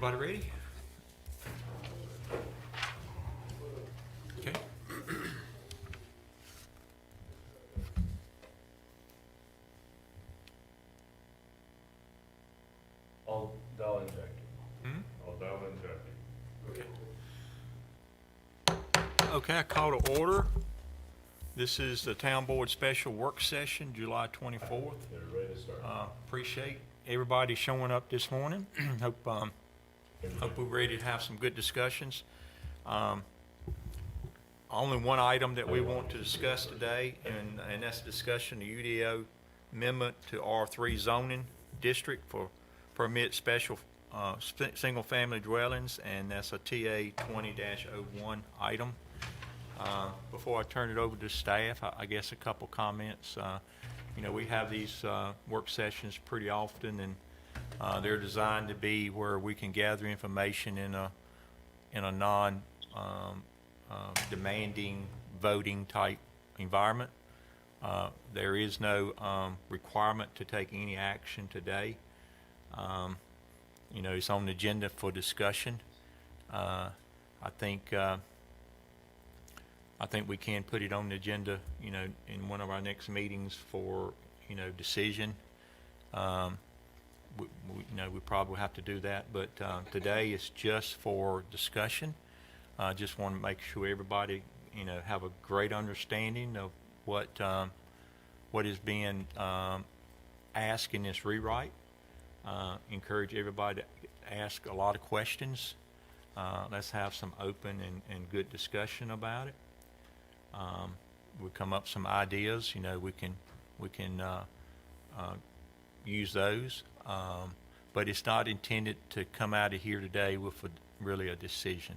Everybody ready? Okay. All dial injected. Hmm? All dial injected. Okay. Okay, I call to order. This is the Town Board Special Work Session, July 24th. They're ready to start. Appreciate everybody showing up this morning. Hope we're ready to have some good discussions. Only one item that we want to discuss today, and that's the discussion of UDO amendment to R3 zoning district for permit special single-family dwellings, and that's a TA 20-01 item. Before I turn it over to staff, I guess a couple comments. You know, we have these work sessions pretty often, and they're designed to be where we can gather information in a non demanding voting type environment. There is no requirement to take any action today. You know, it's on the agenda for discussion. I think we can put it on the agenda, you know, in one of our next meetings for, you know, decision. You know, we probably have to do that, but today is just for discussion. I just want to make sure everybody, you know, have a great understanding of what is being asked in this rewrite. Encourage everybody to ask a lot of questions. Let's have some open and good discussion about it. We come up with some ideas, you know, we can use those, but it's not intended to come out of here today with really a decision.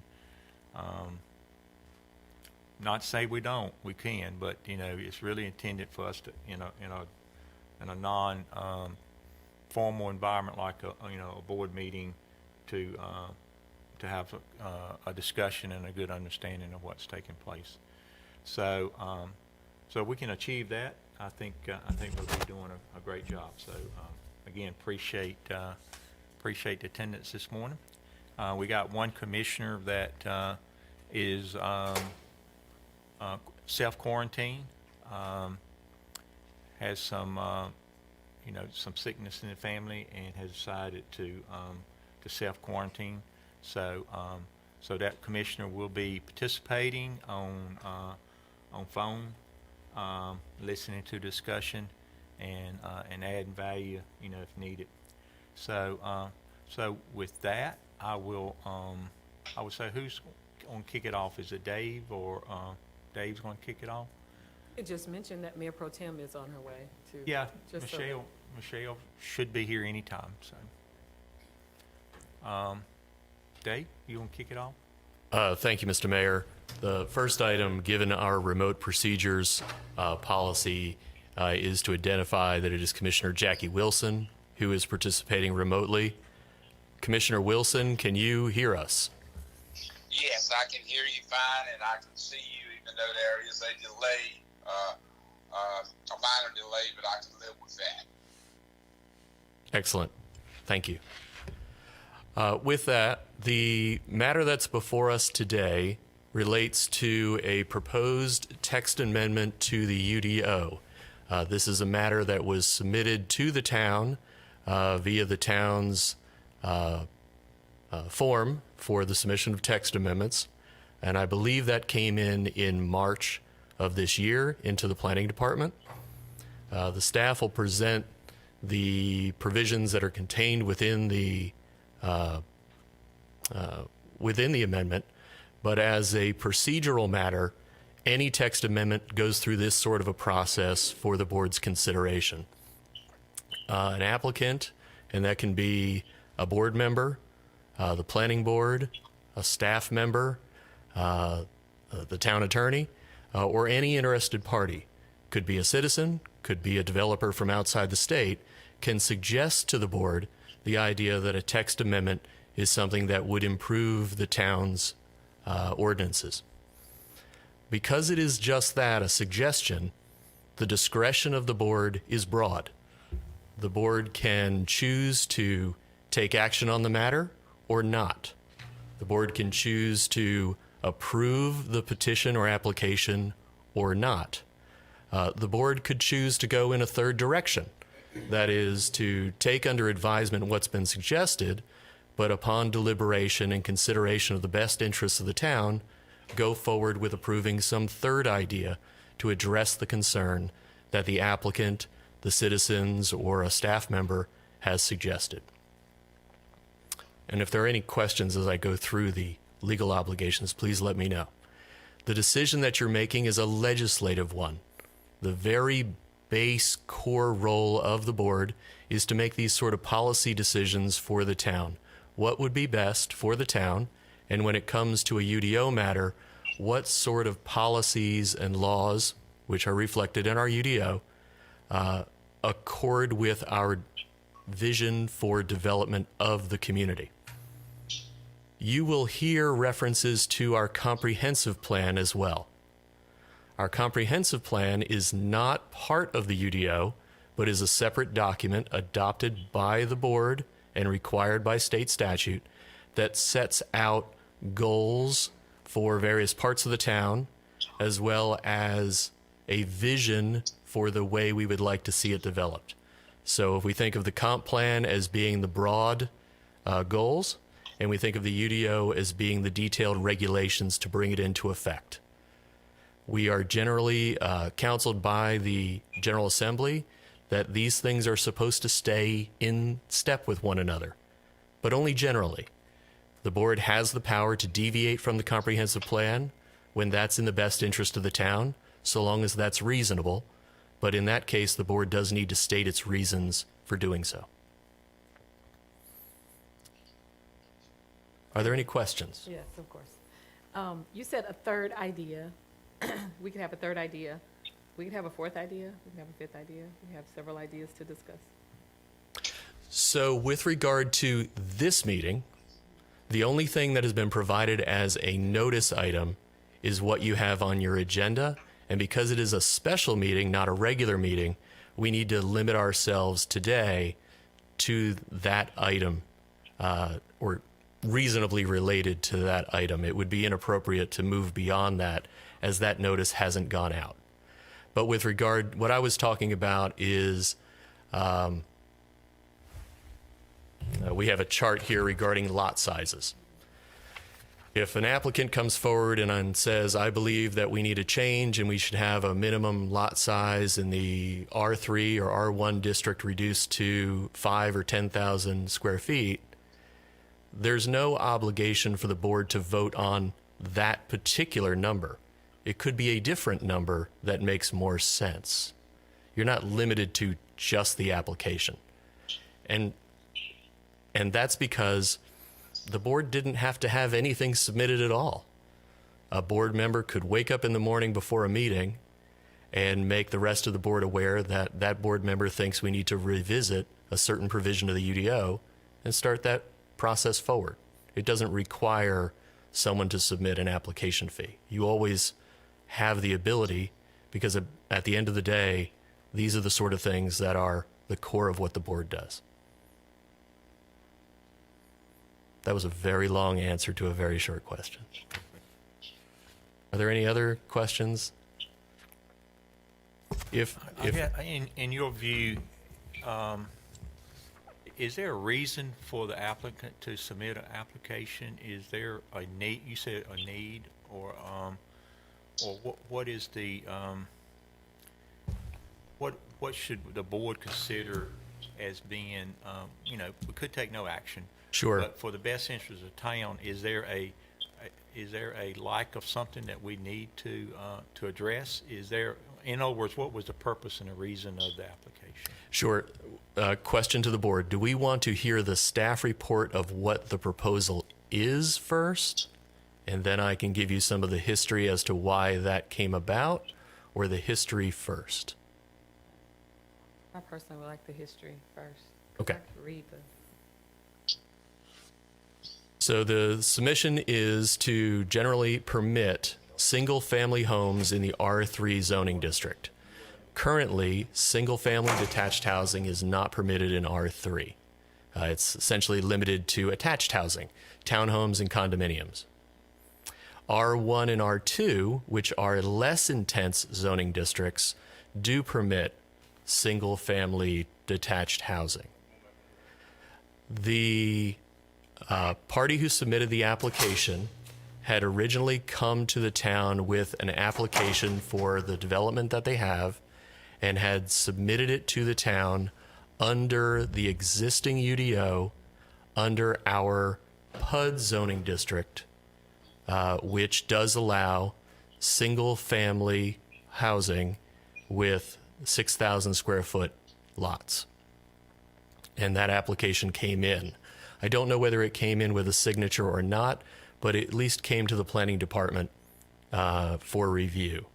Not to say we don't, we can, but you know, it's really intended for us to, in a non formal environment like a board meeting, to have a discussion and a good understanding of what's taking place. So so we can achieve that. I think we'll be doing a great job. So again, appreciate the attendance this morning. We got one commissioner that is self-quarantine, has some you know, some sickness in the family, and has decided to self-quarantine. So so that commissioner will be participating on phone, listening to discussion, and adding value, you know, if needed. So so with that, I would say, who's going to kick it off? Is it Dave, or Dave's going to kick it off? It just mentioned that Mayor Pro Tem is on her way to. Yeah, just Michelle should be here anytime. So, Dave, you want to kick it off? Thank you, Mr. Mayor. The first item, given our remote procedures policy, is to identify that it is Commissioner Jackie Wilson who is participating remotely. Commissioner Wilson, can you hear us? Yes, I can hear you fine, and I can see you, even though there is a delay, a minor delay, but I can live with that. Excellent. Thank you. With that, the matter that's before us today relates to a proposed text amendment to the UDO. This is a matter that was submitted to the town via the town's form for the submission of text amendments, and I believe that came in March of this year into the planning department. The staff will present the provisions that are contained within the amendment, but as a procedural matter, any text amendment goes through this sort of a process for the board's consideration. An applicant, and that can be a board member, the planning board, a staff member, the town attorney, or any interested party, could be a citizen, could be a developer from outside the state, can suggest to the board the idea that a text amendment is something that would improve the town's ordinances. Because it is just that, a suggestion, the discretion of the board is broad. The board can choose to take action on the matter or not. The board can choose to approve the petition or application or not. The board could choose to go in a third direction. That is, to take under advisement what's been suggested, but upon deliberation and consideration of the best interests of the town, go forward with approving some third idea to address the concern that the applicant, the citizens, or a staff member has suggested. And if there are any questions as I go through the legal obligations, please let me know. The decision that you're making is a legislative one. The very base core role of the board is to make these sort of policy decisions for the town. What would be best for the town? And when it comes to a UDO matter, what sort of policies and laws, which are reflected in our UDO, accord with our vision for development of the community. You will hear references to our comprehensive plan as well. Our comprehensive plan is not part of the UDO, but is a separate document adopted by the board and required by state statute that sets out goals for various parts of the town, as well as a vision for the way we would like to see it developed. So if we think of the comp plan as being the broad goals, and we think of the UDO as being the detailed regulations to bring it into effect. We are generally counseled by the General Assembly that these things are supposed to stay in step with one another, but only generally. The board has the power to deviate from the comprehensive plan when that's in the best interest of the town, so long as that's reasonable. But in that case, the board does need to state its reasons for doing so. Are there any questions? Yes, of course. You said a third idea. We could have a third idea. We could have a fourth idea. We could have a fifth idea. We have several ideas to discuss. So with regard to this meeting, the only thing that has been provided as a notice item is what you have on your agenda. And because it is a special meeting, not a regular meeting, we need to limit ourselves today to that item, or reasonably related to that item. It would be inappropriate to move beyond that, as that notice hasn't gone out. But with regard, what I was talking about is, we have a chart here regarding lot sizes. If an applicant comes forward and says, I believe that we need a change and we should have a minimum lot size in the R3 or R1 district reduced to 5 or 10,000 square feet, there's no obligation for the board to vote on that particular number. It could be a different number that makes more sense. You're not limited to just the application. And that's because the board didn't have to have anything submitted at all. A board member could wake up in the morning before a meeting and make the rest of the board aware that that board member thinks we need to revisit a certain provision of the UDO and start that process forward. It doesn't require someone to submit an application fee. You always have the ability, because at the end of the day, these are the sort of things that are the core of what the board does. That was a very long answer to a very short question. Are there any other questions? In your view, is there a reason for the applicant to submit an application? Is there a need? You said a need, or what is the what should the board consider as being? We could take no action. Sure. But for the best interest of the town, is there a lack of something that we need to address? Is there, in other words, what was the purpose and the reason of the application? Sure. Question to the board. Do we want to hear the staff report of what the proposal is first? And then I can give you some of the history as to why that came about, or the history first? I personally would like the history first. Okay. I could read the. So the submission is to generally permit single-family homes in the R3 zoning district. Currently, single-family detached housing is not permitted in R3. It's essentially limited to attached housing, townhomes and condominiums. R1 and R2, which are less intense zoning districts, do permit single-family detached housing. The party who submitted the application had originally come to the town with an application for the development that they have and had submitted it to the town under the existing UDO under our PUD zoning district, which does allow single-family housing with 6,000 square foot lots. And that application came in. I don't know whether it came in with a signature or not, but it at least came to the planning department for review.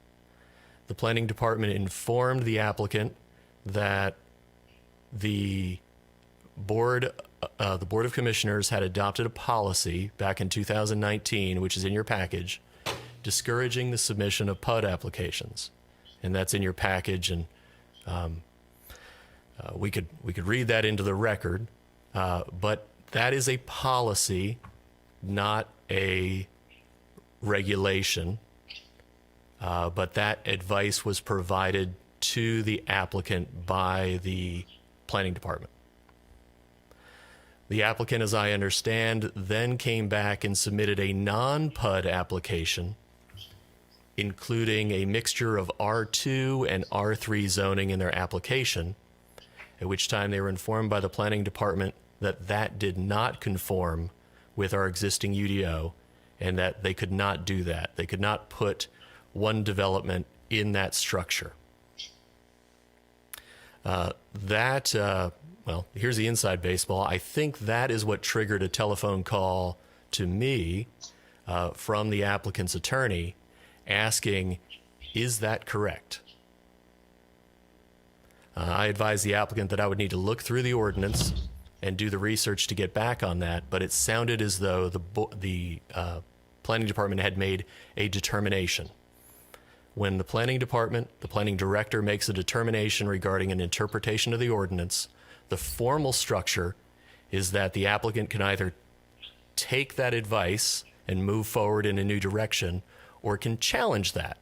The planning department informed the applicant that the board of commissioners had adopted a policy back in 2019, which is in your package, discouraging the submission of PUD applications, and that's in your package. And we could read that into the record, but that is a policy, not a regulation. But that advice was provided to the applicant by the planning department. The applicant, as I understand, then came back and submitted a non-PUD application, including a mixture of R2 and R3 zoning in their application, at which time they were informed by the planning department that that did not conform with our existing UDO and that they could not do that. They could not put one development in that structure. Well, here's the inside baseball. I think that is what triggered a telephone call to me from the applicant's attorney asking, is that correct? I advised the applicant that I would need to look through the ordinance and do the research to get back on that, but it sounded as though the planning department had made a determination. When the planning department, the planning director, makes a determination regarding an interpretation of the ordinance, the formal structure is that the applicant can either take that advice and move forward in a new direction, or can challenge that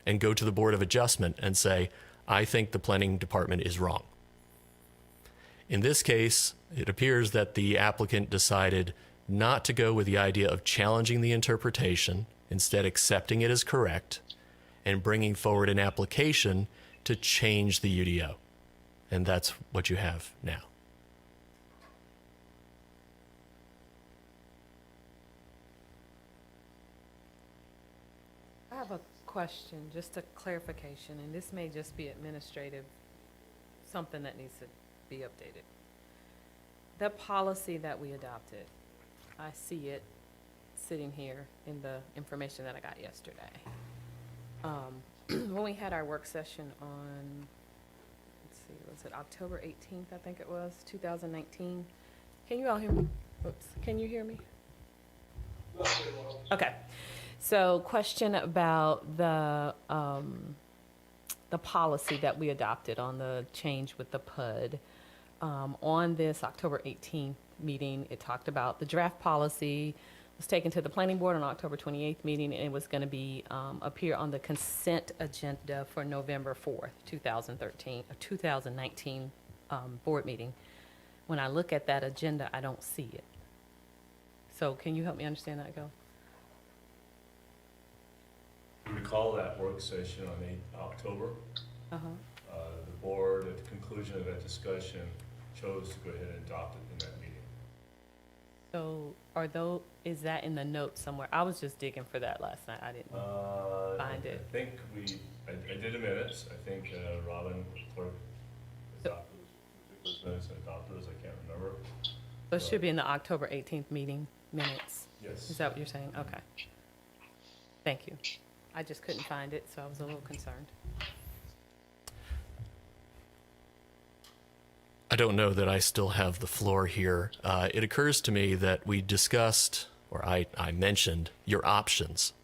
and go to the Board of Adjustment and say, I think the planning department is wrong. In this case, it appears that the applicant decided not to go with the idea of challenging the interpretation, instead accepting it as correct and bringing forward an application to change the UDO. And that's what you have now. I have a question, just a clarification, and this may just be administrative, something that needs to be updated. The policy that we adopted, I see it sitting here in the information that I got yesterday. When we had our work session on, let's see, was it October 18th, I think it was, 2019? Can you all hear me? Oops, can you hear me? Okay. So question about the policy that we adopted on the change with the PUD. On this October 18th meeting, it talked about the draft policy was taken to the planning board on October 28th meeting, and it was going to be appear on the consent agenda for November 4th, 2019 board meeting. When I look at that agenda, I don't see it. So can you help me understand that, Go? Recall that work session on October. Uh-huh. The board, at the conclusion of that discussion, chose to go ahead and adopt it in that meeting. So is that in the notes somewhere? I was just digging for that last night. I didn't find it. I think I did the minutes. I think Robin, clerk, adopted those minutes and adopted those. I can't remember. So it should be in the October 18th meeting minutes. Yes. Is that what you're saying? Okay. Thank you. I just couldn't find it, so I was a little concerned. I don't know that I still have the floor here. It occurs to me that we discussed, or I mentioned, your options.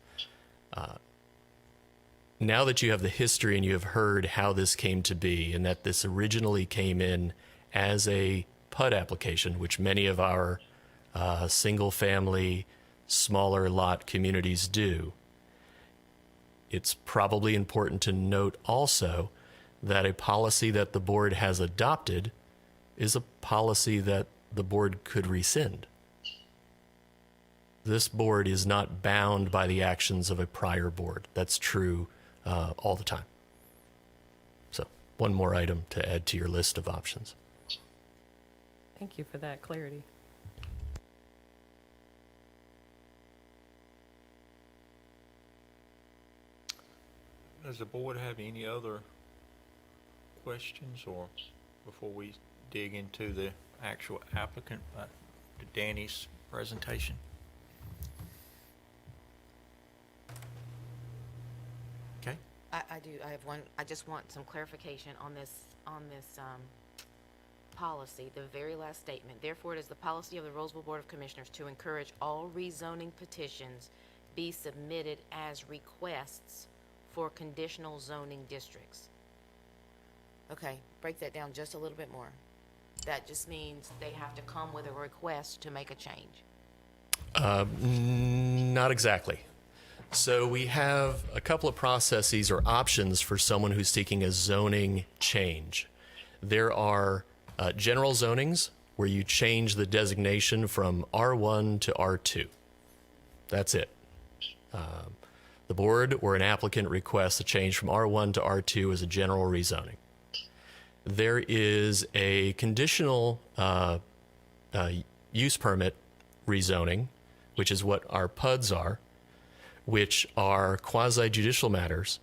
Now that you have the history and you have heard how this came to be, and that this originally came in as a PUD application, which many of our single-family, smaller lot communities do, it's probably important to note also that a policy that the board has adopted is a policy that the board could rescind. This board is not bound by the actions of a prior board. That's true all the time. So, one more item to add to your list of options. Thank you for that clarity. Does the board have any other questions, or before we dig into the actual applicant, to Danny's presentation? Okay. I do. I have one. I just want some clarification on this policy. The very last statement. Therefore, it is the policy of the Rolesville Board of Commissioners to encourage all rezoning petitions be submitted as requests for conditional zoning districts. Okay, break that down just a little bit more. That just means they have to come with a request to make a change. Not exactly. So we have a couple of processes or options for someone who's seeking a zoning change. There are general zonings where you change the designation from R1 to R2. That's it. The board or an applicant requests a change from R1 to R2 as a general rezoning. There is a conditional use permit rezoning, which is what our PUDs are, which are quasi-judicial matters,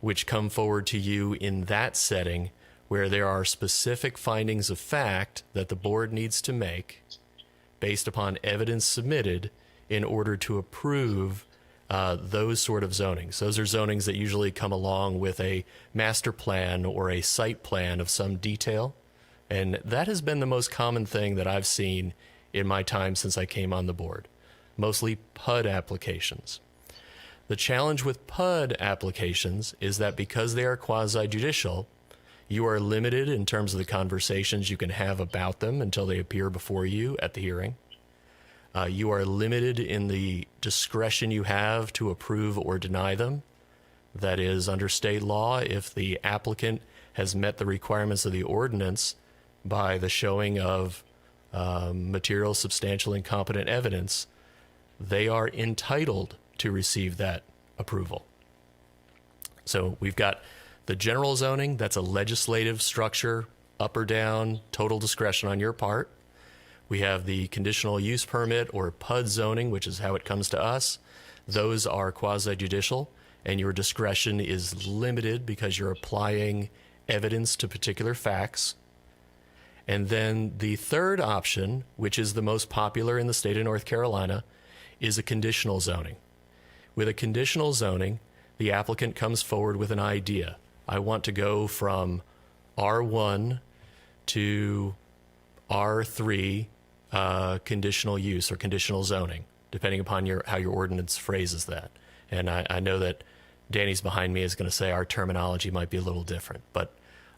which come forward to you in that setting where there are specific findings of fact that the board needs to make based upon evidence submitted in order to approve those sort of zonings. Those are zonings that usually come along with a master plan or a site plan of some detail. And that has been the most common thing that I've seen in my time since I came on the board. Mostly PUD applications. The challenge with PUD applications is that because they are quasi-judicial, you are limited in terms of the conversations you can have about them until they appear before you at the hearing. You are limited in the discretion you have to approve or deny them. That is, under state law, if the applicant has met the requirements of the ordinance by the showing of material, substantial, and competent evidence, they are entitled to receive that approval. So we've got the general zoning, that's a legislative structure, up or down, total discretion on your part. We have the conditional use permit or PUD zoning, which is how it comes to us. Those are quasi-judicial, and your discretion is limited because you're applying evidence to particular facts. And then the third option, which is the most popular in the state of North Carolina, is a conditional zoning. With a conditional zoning, the applicant comes forward with an idea. I want to go from R1 to R3 conditional use or conditional zoning, depending upon how your ordinance phrases that. And I know that Danny's behind me is going to say our terminology might be a little different, but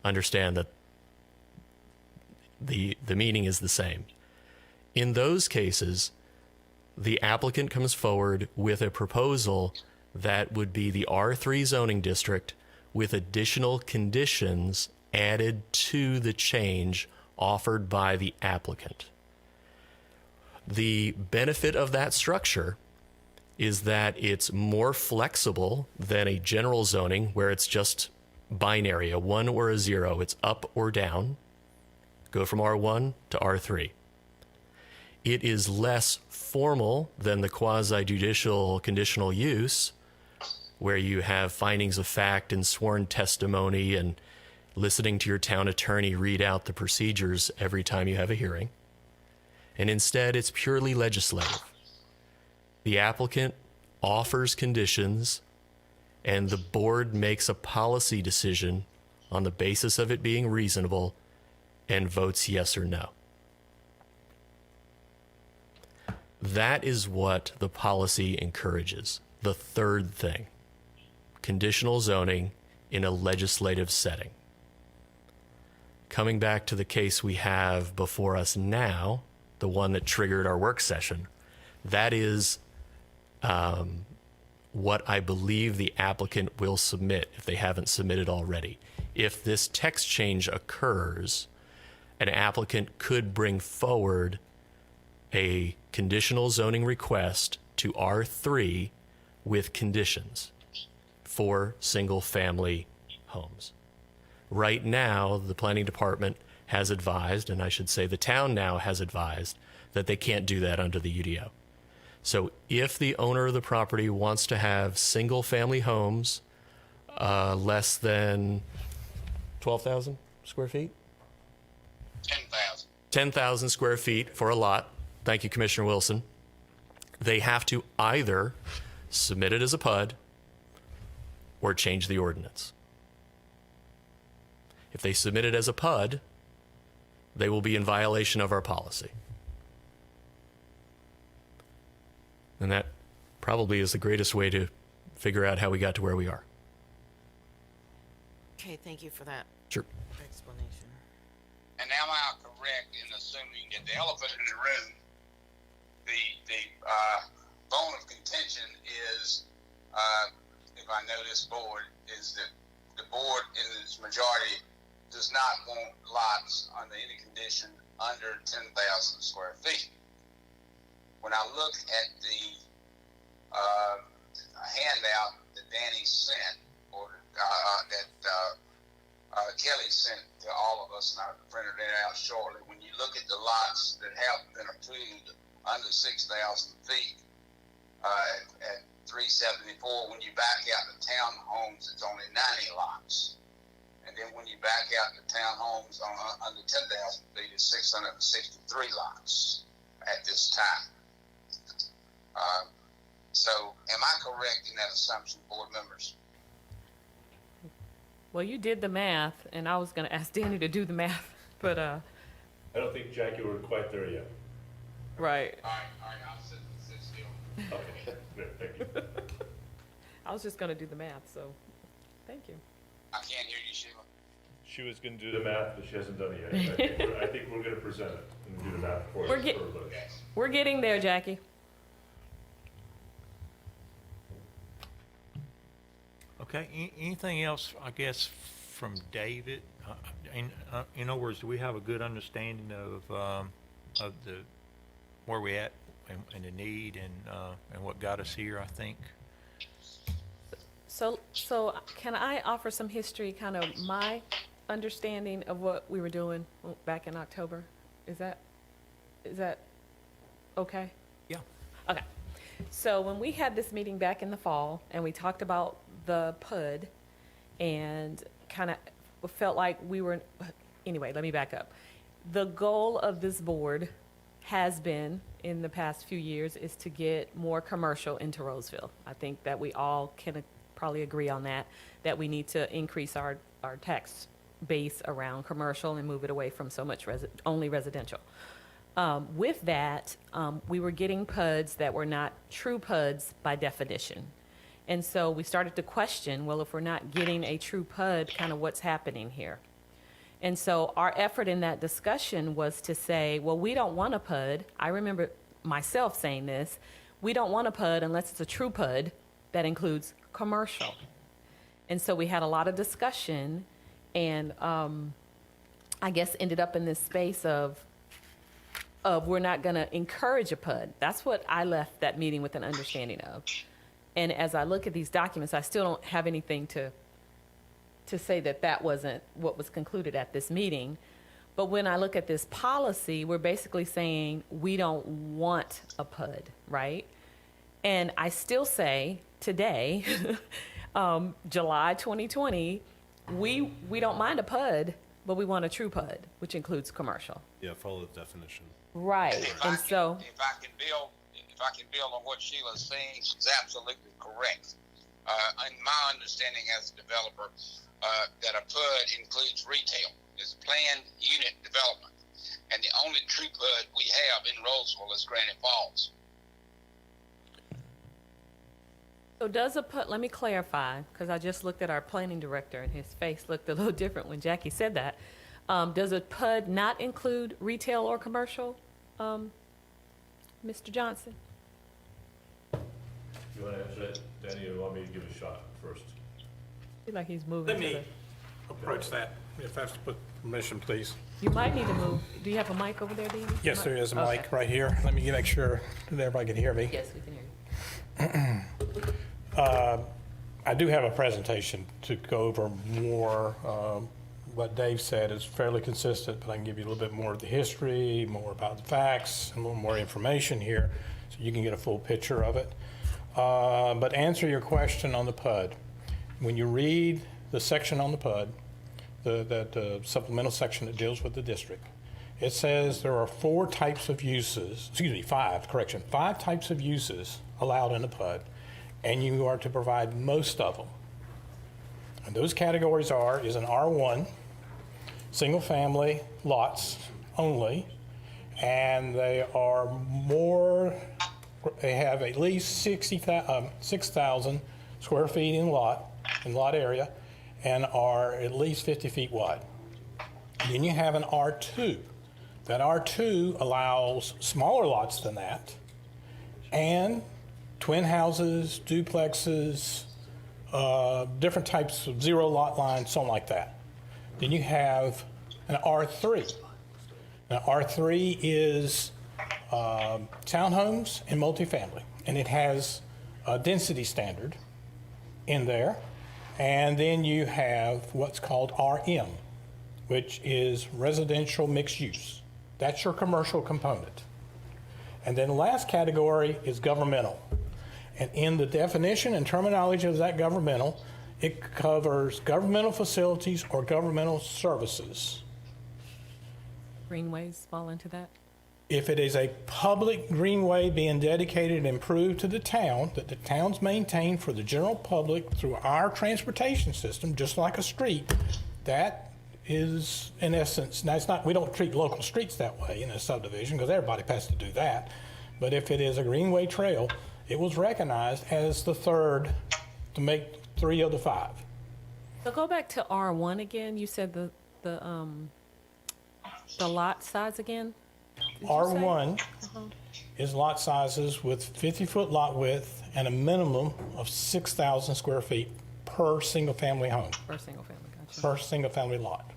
understand that the meaning is the same. In those cases, the applicant comes forward with a proposal that would be the R3 zoning district with additional conditions added to the change offered by the applicant. The benefit of that structure is that it's more flexible than a general zoning where it's just binary, a 1 or a 0. It's up or down. Go from R1 to R3. It is less formal than the quasi-judicial conditional use, where you have findings of fact and sworn testimony and listening to your town attorney read out the procedures every time you have a hearing. And instead, it's purely legislative. The applicant offers conditions, and the board makes a policy decision on the basis of it being reasonable and votes yes or no. That is what the policy encourages. The third thing, conditional zoning in a legislative setting. coming back to the case we have before us now, the one that triggered our work session, that is what I believe the applicant will submit if they haven't submitted already. If this text change occurs, an applicant could bring forward a conditional zoning request to R3 with conditions for single-family homes. Right now, the planning department has advised, and I should say the town now has advised, that they can't do that under the UDO. So if the owner of the property wants to have single-family homes less than 12,000 square feet? 10,000. 10,000 square feet for a lot. Thank you, Commissioner Wilson. They have to either submit it as a PUD or change the ordinance. If they submit it as a PUD, they will be in violation of our policy. And that probably is the greatest way to figure out how we got to where we are. Okay, thank you for that Sure. explanation. And am I correct in assuming that the elephant in the room, the bone of contention is, if I know this board, is that the board in its majority does not want lots under any condition under 10,000 square feet. When I look at the handout that Danny sent, or that Kelly sent to all of us, and I printed it out shortly, when you look at the lots that have been approved under 6,000 feet at 374, when you back out the townhomes, it's only 90 lots. And then when you back out the townhomes under 10,000 feet, it's 663 lots at this time. So am I correct in that assumption, board members? Well, you did the math, and I was going to ask Danny to do the math, but I don't think, Jackie, we're quite there yet. right. All right, I'll sit still. Okay, good, thank you. I was just going to do the math, so thank you. I can't hear you, Sheila. She was gonna do the math, but she hasn't done it yet. I think we're gonna present it and do the math for us. We're get- We're getting there, Jackie. Okay, anything else, I guess, from David? In other words, do we have a good understanding of the, where we at and the need and what got us here, I think? So can I offer some history, kind of my understanding of what we were doing back in October? Is that okay? Yeah. Okay. So when we had this meeting back in the fall and we talked about the PUD and kind of felt like we were, anyway, let me back up. The goal of this board has been in the past few years is to get more commercial into Rolesville. I think that we all can probably agree on that we need to increase our tax base around commercial and move it away from so much only residential. With that, we were getting PUDs that were not true PUDs by definition. And so we started to question, well, if we're not getting a true PUD, kind of what's happening here? And so our effort in that discussion was to say, well, we don't want a PUD. I remember myself saying this. We don't want a PUD unless it's a true PUD that includes commercial. And so we had a lot of discussion and I guess ended up in this space of we're not going to encourage a PUD. That's what I left that meeting with an understanding of. And as I look at these documents, I still don't have anything to say that wasn't what was concluded at this meeting. But when I look at this policy, we're basically saying we don't want a PUD, right? And I still say today, July 2020, we don't mind a PUD, but we want a true PUD, which includes commercial. Yeah, follow the definition. Right. If And so, if I can build on what Sheila's saying, she's absolutely correct. In my understanding as a developer, that a PUD includes retail. It's planned unit development. And the only true PUD we have in Rolesville is Granite Falls. so does a PUD, let me clarify, because I just looked at our planning director and his face looked a little different when Jackie said that. Does a PUD not include retail or commercial, Mr. Johnson? You want to answer that, Danny, or you want me to give it a shot first? Feel like he's moving Let to me the. approach that, if I have to put permission, please. You might need to move. Do you have a mic over there, Dee Dee? Yes, there is a Okay. mic right here. Let me make sure that everybody can hear me. Yes, we can hear you. I do have a presentation to go over more. What Dave said is fairly consistent, but I can give you a little bit more of the history, more about the facts, and a little more information here, so you can get a full picture of it. But answer your question on the PUD. When you read the section on the PUD, the supplemental section that deals with the district, it says there are five types of uses allowed in the PUD, and you are to provide most of them. And those categories is an R1, single-family lots only, and they have at least 6,000 square feet in lot area, and are at least 50 feet wide. Then you have an R2. That R2 allows smaller lots than that, and twin houses, duplexes, different types of zero lot lines, something like that. Then you have an R3. Now, R3 is townhomes and multifamily, and it has a density standard in there. And then you have what's called RM, which is residential mixed use. That's your commercial component. And then the last category is governmental. And in the definition and terminology of that governmental, it covers governmental facilities or governmental services. Greenways fall into that? If it is a public greenway being dedicated and improved to the town, that the town's maintained for the general public through our transportation system, just like a street, that is, in essence, now it's not, we don't treat local streets that way in a subdivision because everybody has to do that. But if it is a greenway trail, it was recognized as the third to make 3 of the 5. So go back to R1 again. You said the lot size again? Did you say? R1 is lot sizes with 50-foot lot width and a minimum of 6,000 square feet per single-family home, For single family, gotcha. per single-family lot.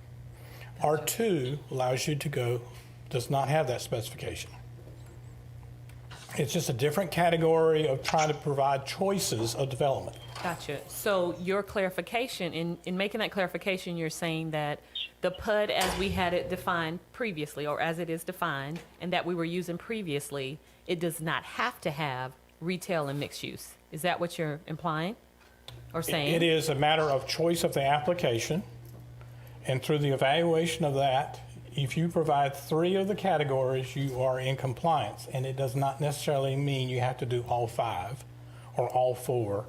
R2 allows you to does not have that specification. It's just a different category of trying to provide choices of development. Gotcha. So your clarification, in making that clarification, you're saying that the PUD as we had it defined previously, or as it is defined, and that we were using previously, it does not have to have retail and mixed use. Is that what you're implying or saying? It is a matter of choice of the application, and through the evaluation of that, if you provide 3 of the categories, you are in compliance, and it does not necessarily mean you have to do all 5 or all 4.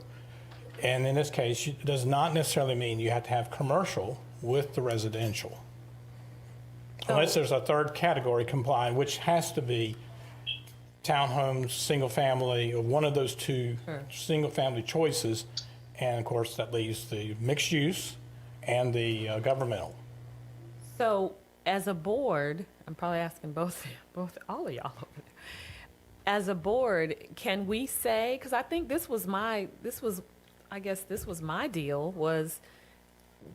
And in this case, it does not necessarily mean you have to have commercial with the residential. Unless there's a third category complying, which has to be townhomes, single family, or one of those 2 Sure. single family choices. And of course, that leaves the mixed use and the governmental. So as a board, I'm probably asking both all of y'all over there. As a board, can we say, because I think this was my deal, was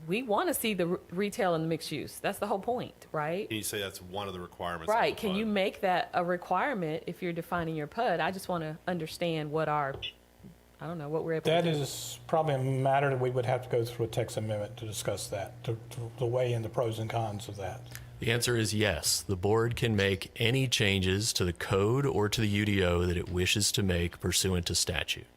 we want to see the retail and the mixed use. That's the whole point, right? Can you say that's one of the requirements? of Right. the Can you PUD? make that a requirement if you're defining your PUD? I just want to understand what we're able That to do. is probably a matter that we would have to go through a text amendment to discuss that, to weigh in the pros and cons of that. The answer is yes. The board can make any changes to the code or to the UDO that it wishes to make pursuant to statute.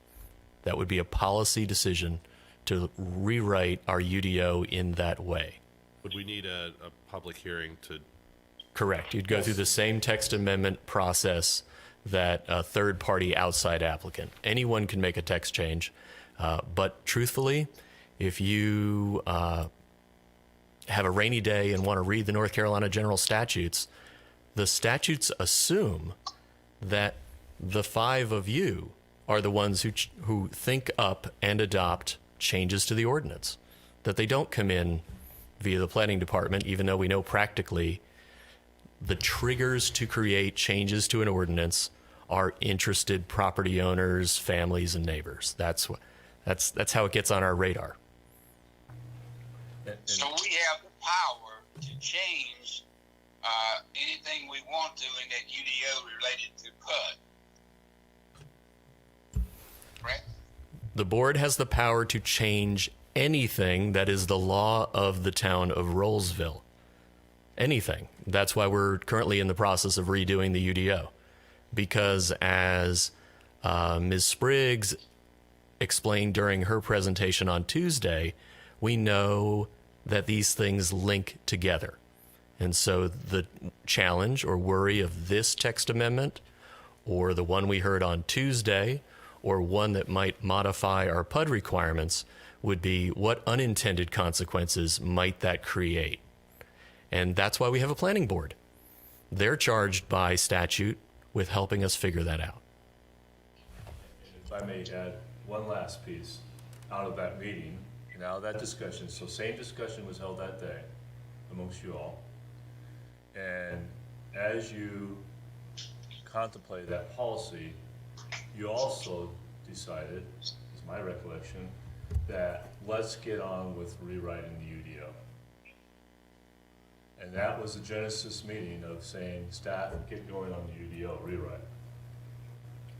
That would be a policy decision to rewrite our UDO in that way. Would we need a public hearing to? Correct. You'd go through the same text amendment process that a third-party outside applicant. Anyone can make a text change. But truthfully, if you have a rainy day and want to read the North Carolina general statutes, the statutes assume that the 5 of you are the ones who think up and adopt changes to the ordinance, that they don't come in via the planning department, even though we know practically the triggers to create changes to an ordinance are interested property owners, families, and neighbors. That's how it gets on our radar. So we have the power to change anything we want to in that UDO related to PUD. Correct? The board has the power to change anything that is the law of the town of Rolesville. Anything. That's why we're currently in the process of redoing the UDO. Because as Ms. Spriggs explained during her presentation on Tuesday, we know that these things link together. And so the challenge or worry of this text amendment, or the one we heard on Tuesday, or one that might modify our PUD requirements, would be what unintended consequences might that create? And that's why we have a planning board. They're charged by statute with helping us figure that out. If I may add one last piece out of that meeting and out of that discussion, so same discussion was held that day amongst you all. And as you contemplate that policy, you also decided, is my recollection, that let's get on with rewriting the UDO. And that was the genesis meeting of saying, staff, get going on the UDO rewrite.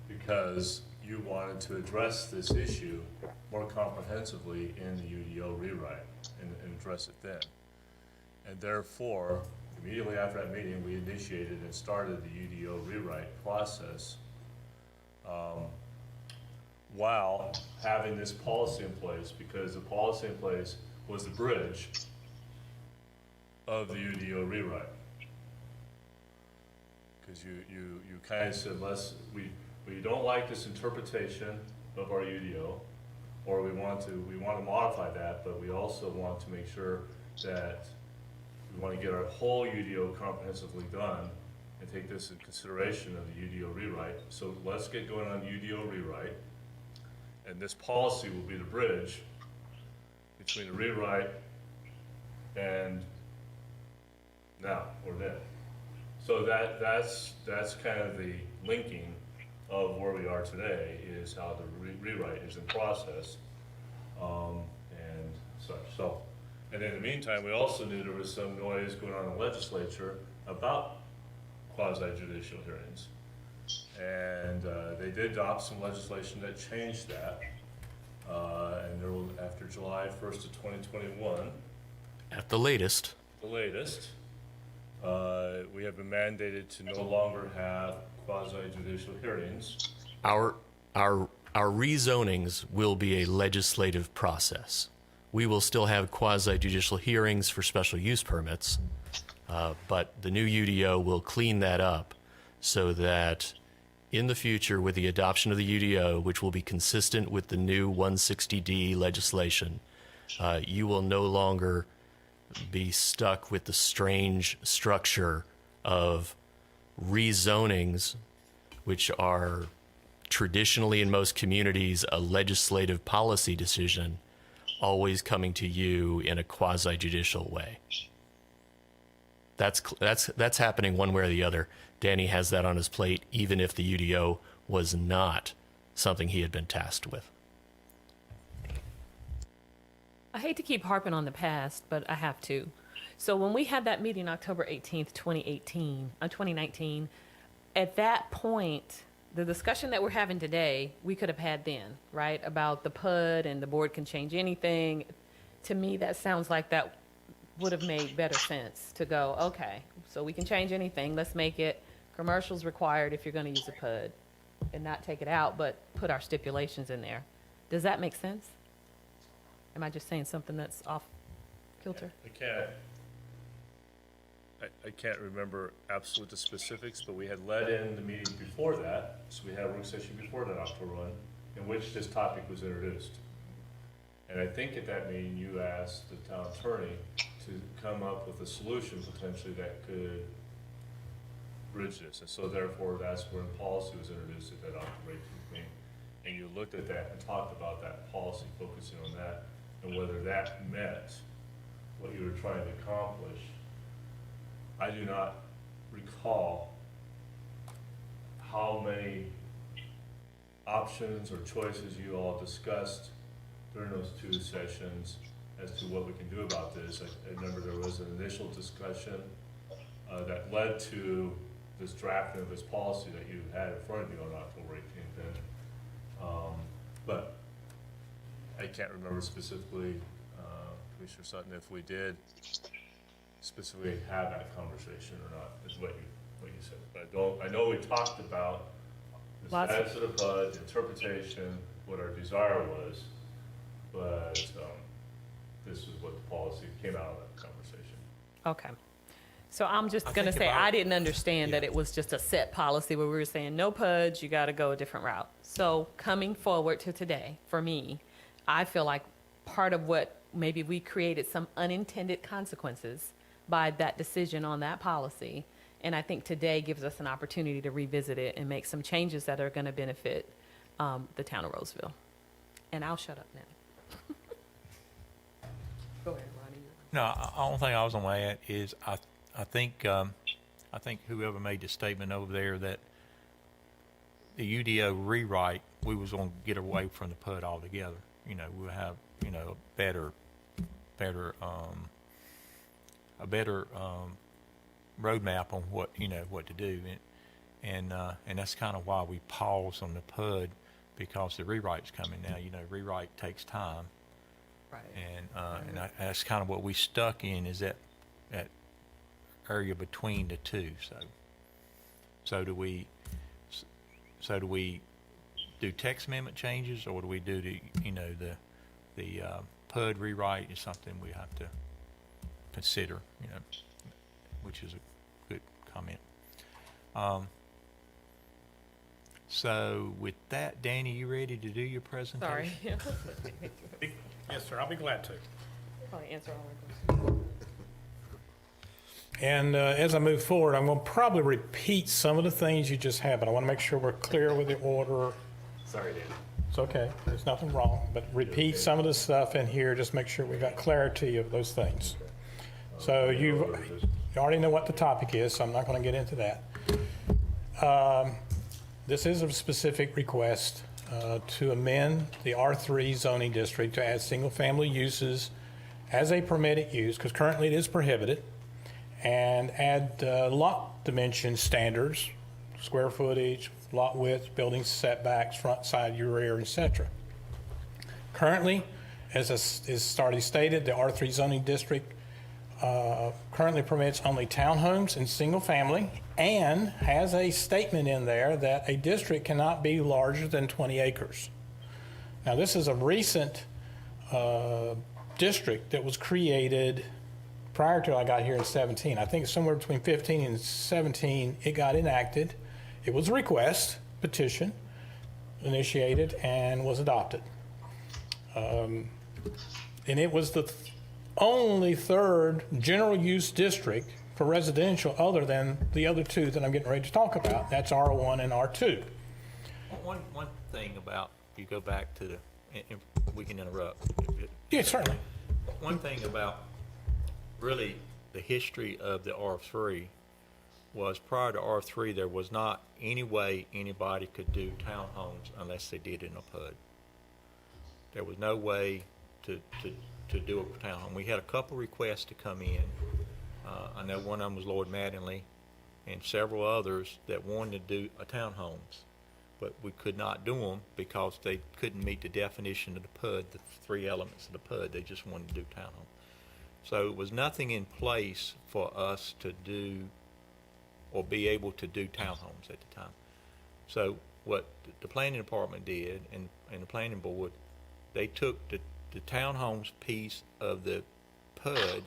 Because you wanted to address this issue more comprehensively in the UDO rewrite and address it then. And therefore, immediately after that meeting, we initiated and started the UDO rewrite process while having this policy in place, because the policy in place was the bridge of the UDO rewrite. Because you kind of said, we don't like this interpretation of our UDO, or we want to modify that, but we also want to make sure that we want to get our whole UDO comprehensively done and take this in consideration of the UDO rewrite. So let's get going on UDO rewrite, and this policy will be the bridge between the rewrite and now or then. So that's kind of the linking of where we are today, is how the rewrite is in process and such. So, and in the meantime, we also knew there was some noise going on in the legislature about quasi-judicial hearings. And they did adopt some legislation that changed that. And there will, after July 1st of 2021, At the latest, we have been mandated to no longer have quasi-judicial hearings. our rezonings will be a legislative process. We will still have quasi-judicial hearings for special use permits, but the new UDO will clean that up so that in the future, with the adoption of the UDO, which will be consistent with the new 160D legislation, you will no longer be stuck with the strange structure of rezonings, which are traditionally in most communities a legislative policy decision, always coming to you in a quasi-judicial way. That's happening one way or the other. Danny has that on his plate, even if the UDO was not something he had been tasked with. I hate to keep harping on the past, but I have to. So when we had that meeting October 18th, 2019, at that point, the discussion that we're having today, we could have had then, right? About the PUD and the board can change anything. To me, that sounds like that would have made better sense to go, okay, so we can change anything. Let's make it commercials required if you're going to use a PUD and not take it out, but put our stipulations in there. Does that make sense? Am I just saying something that's off kilter? I can't remember absolute the specifics, but we had led in the meeting before that, so we had a work session before that October 1, in which this topic was introduced. And I think at that meeting, you asked the town attorney to come up with a solution potentially that could bridge this. And so therefore, that's when policy was introduced at that October 18th meeting. And you looked at that and talked about that policy, focusing on that, and whether that met what you were trying to accomplish. I do not recall how many options or choices you all discussed during those 2 sessions as to what we can do about this. I remember there was an initial discussion that led to this drafting of this policy that you had in front of you on October 18th. But I can't remember specifically, Commissioner Sutton, if we did specifically have that conversation or not, is what you said. But I know we talked about the Lots of- status of the PUD, interpretation, what our desire was, but this is what the policy came out of that conversation. Okay. So I'm just I going to think say, if I- I didn't understand that Yeah. it was just a set policy where we were saying, no PUDs, you got to go a different route. So coming forward to today, for me, I feel like part of what maybe we created some unintended consequences by that decision on that policy. And I think today gives us an opportunity to revisit it and make some changes that are going to benefit the town of Rolesville. And I'll shut up now. Go ahead, Ronnie. No, the only thing I was going to add is I think whoever made the statement over there that the UDO rewrite, we was going to get away from the PUD altogether. You know, we'll have, you know, a better roadmap on what, you know, what to do. And that's kind of why we paused on the PUD, because the rewrite's coming now. You know, rewrite takes time. Right. And that's kind of what we stuck in, is that area between the two. So do we do text amendment changes, or do we do the PUD rewrite? Is something we have to consider, you know, which is a good comment. So with that, Danny, you ready to do your presentation? Sorry. Yes, sir, I'll be glad to. Probably answer all my questions. And as I move forward, I'm going to probably repeat some of the things you just had, but I want to make sure we're clear with the order. Sorry, Dan. It's okay, there's nothing wrong, but repeat some of the stuff in here, just make sure we got clarity of those things. So you already know what the topic is, so I'm not going to get into that. This is a specific request to amend the R3 zoning district to add single-family uses as a permitted use, because currently it is prohibited, and add lot dimension standards, square footage, lot width, building setbacks, front, side, rear, etc. Currently, as is already stated, the R3 zoning district currently permits only townhomes and single family, and has a statement in there that a district cannot be larger than 20 acres. Now, this is a recent district that was created prior to I got here in 17. I think somewhere between 15 and 17, it got enacted. It was a request, petition, initiated, and was adopted. And it was the only third general use district for residential other than the other two that I'm getting ready to talk about. That's R1 and R2. One thing about, you go back to and we can interrupt. Yeah, certainly. One thing about really the history of the R3 was, prior to R3, there was not any way anybody could do townhomes unless they did it in a PUD. There was no way to do a townhome. We had a couple requests to come in. I know one of them was Lord Mattingly, and several others that wanted to do a townhomes, but we could not do them because they couldn't meet the definition of the PUD, the three elements of the PUD. They just wanted to do townhomes. So it was nothing in place for us to do or be able to do townhomes at the time. So what the planning department did, and the planning board, they took the townhomes piece of the PUD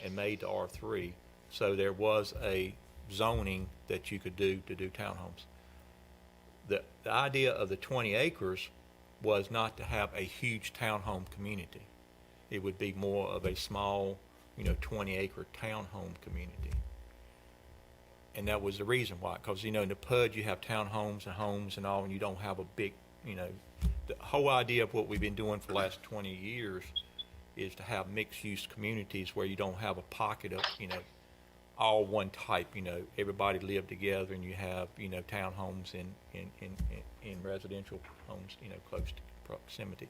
and made the R3, so there was a zoning that you could do to do townhomes. The idea of the 20 acres was not to have a huge townhome community. It would be more of a small, 20-acre townhome community. And that was the reason why, because, in the PUD you have townhomes and homes and all, and you don't have a big, the whole idea of what we've been doing for the last 20 years is to have mixed-use communities where you don't have a pocket of, all one type, everybody live together and you have, townhomes in residential homes, close to proximity.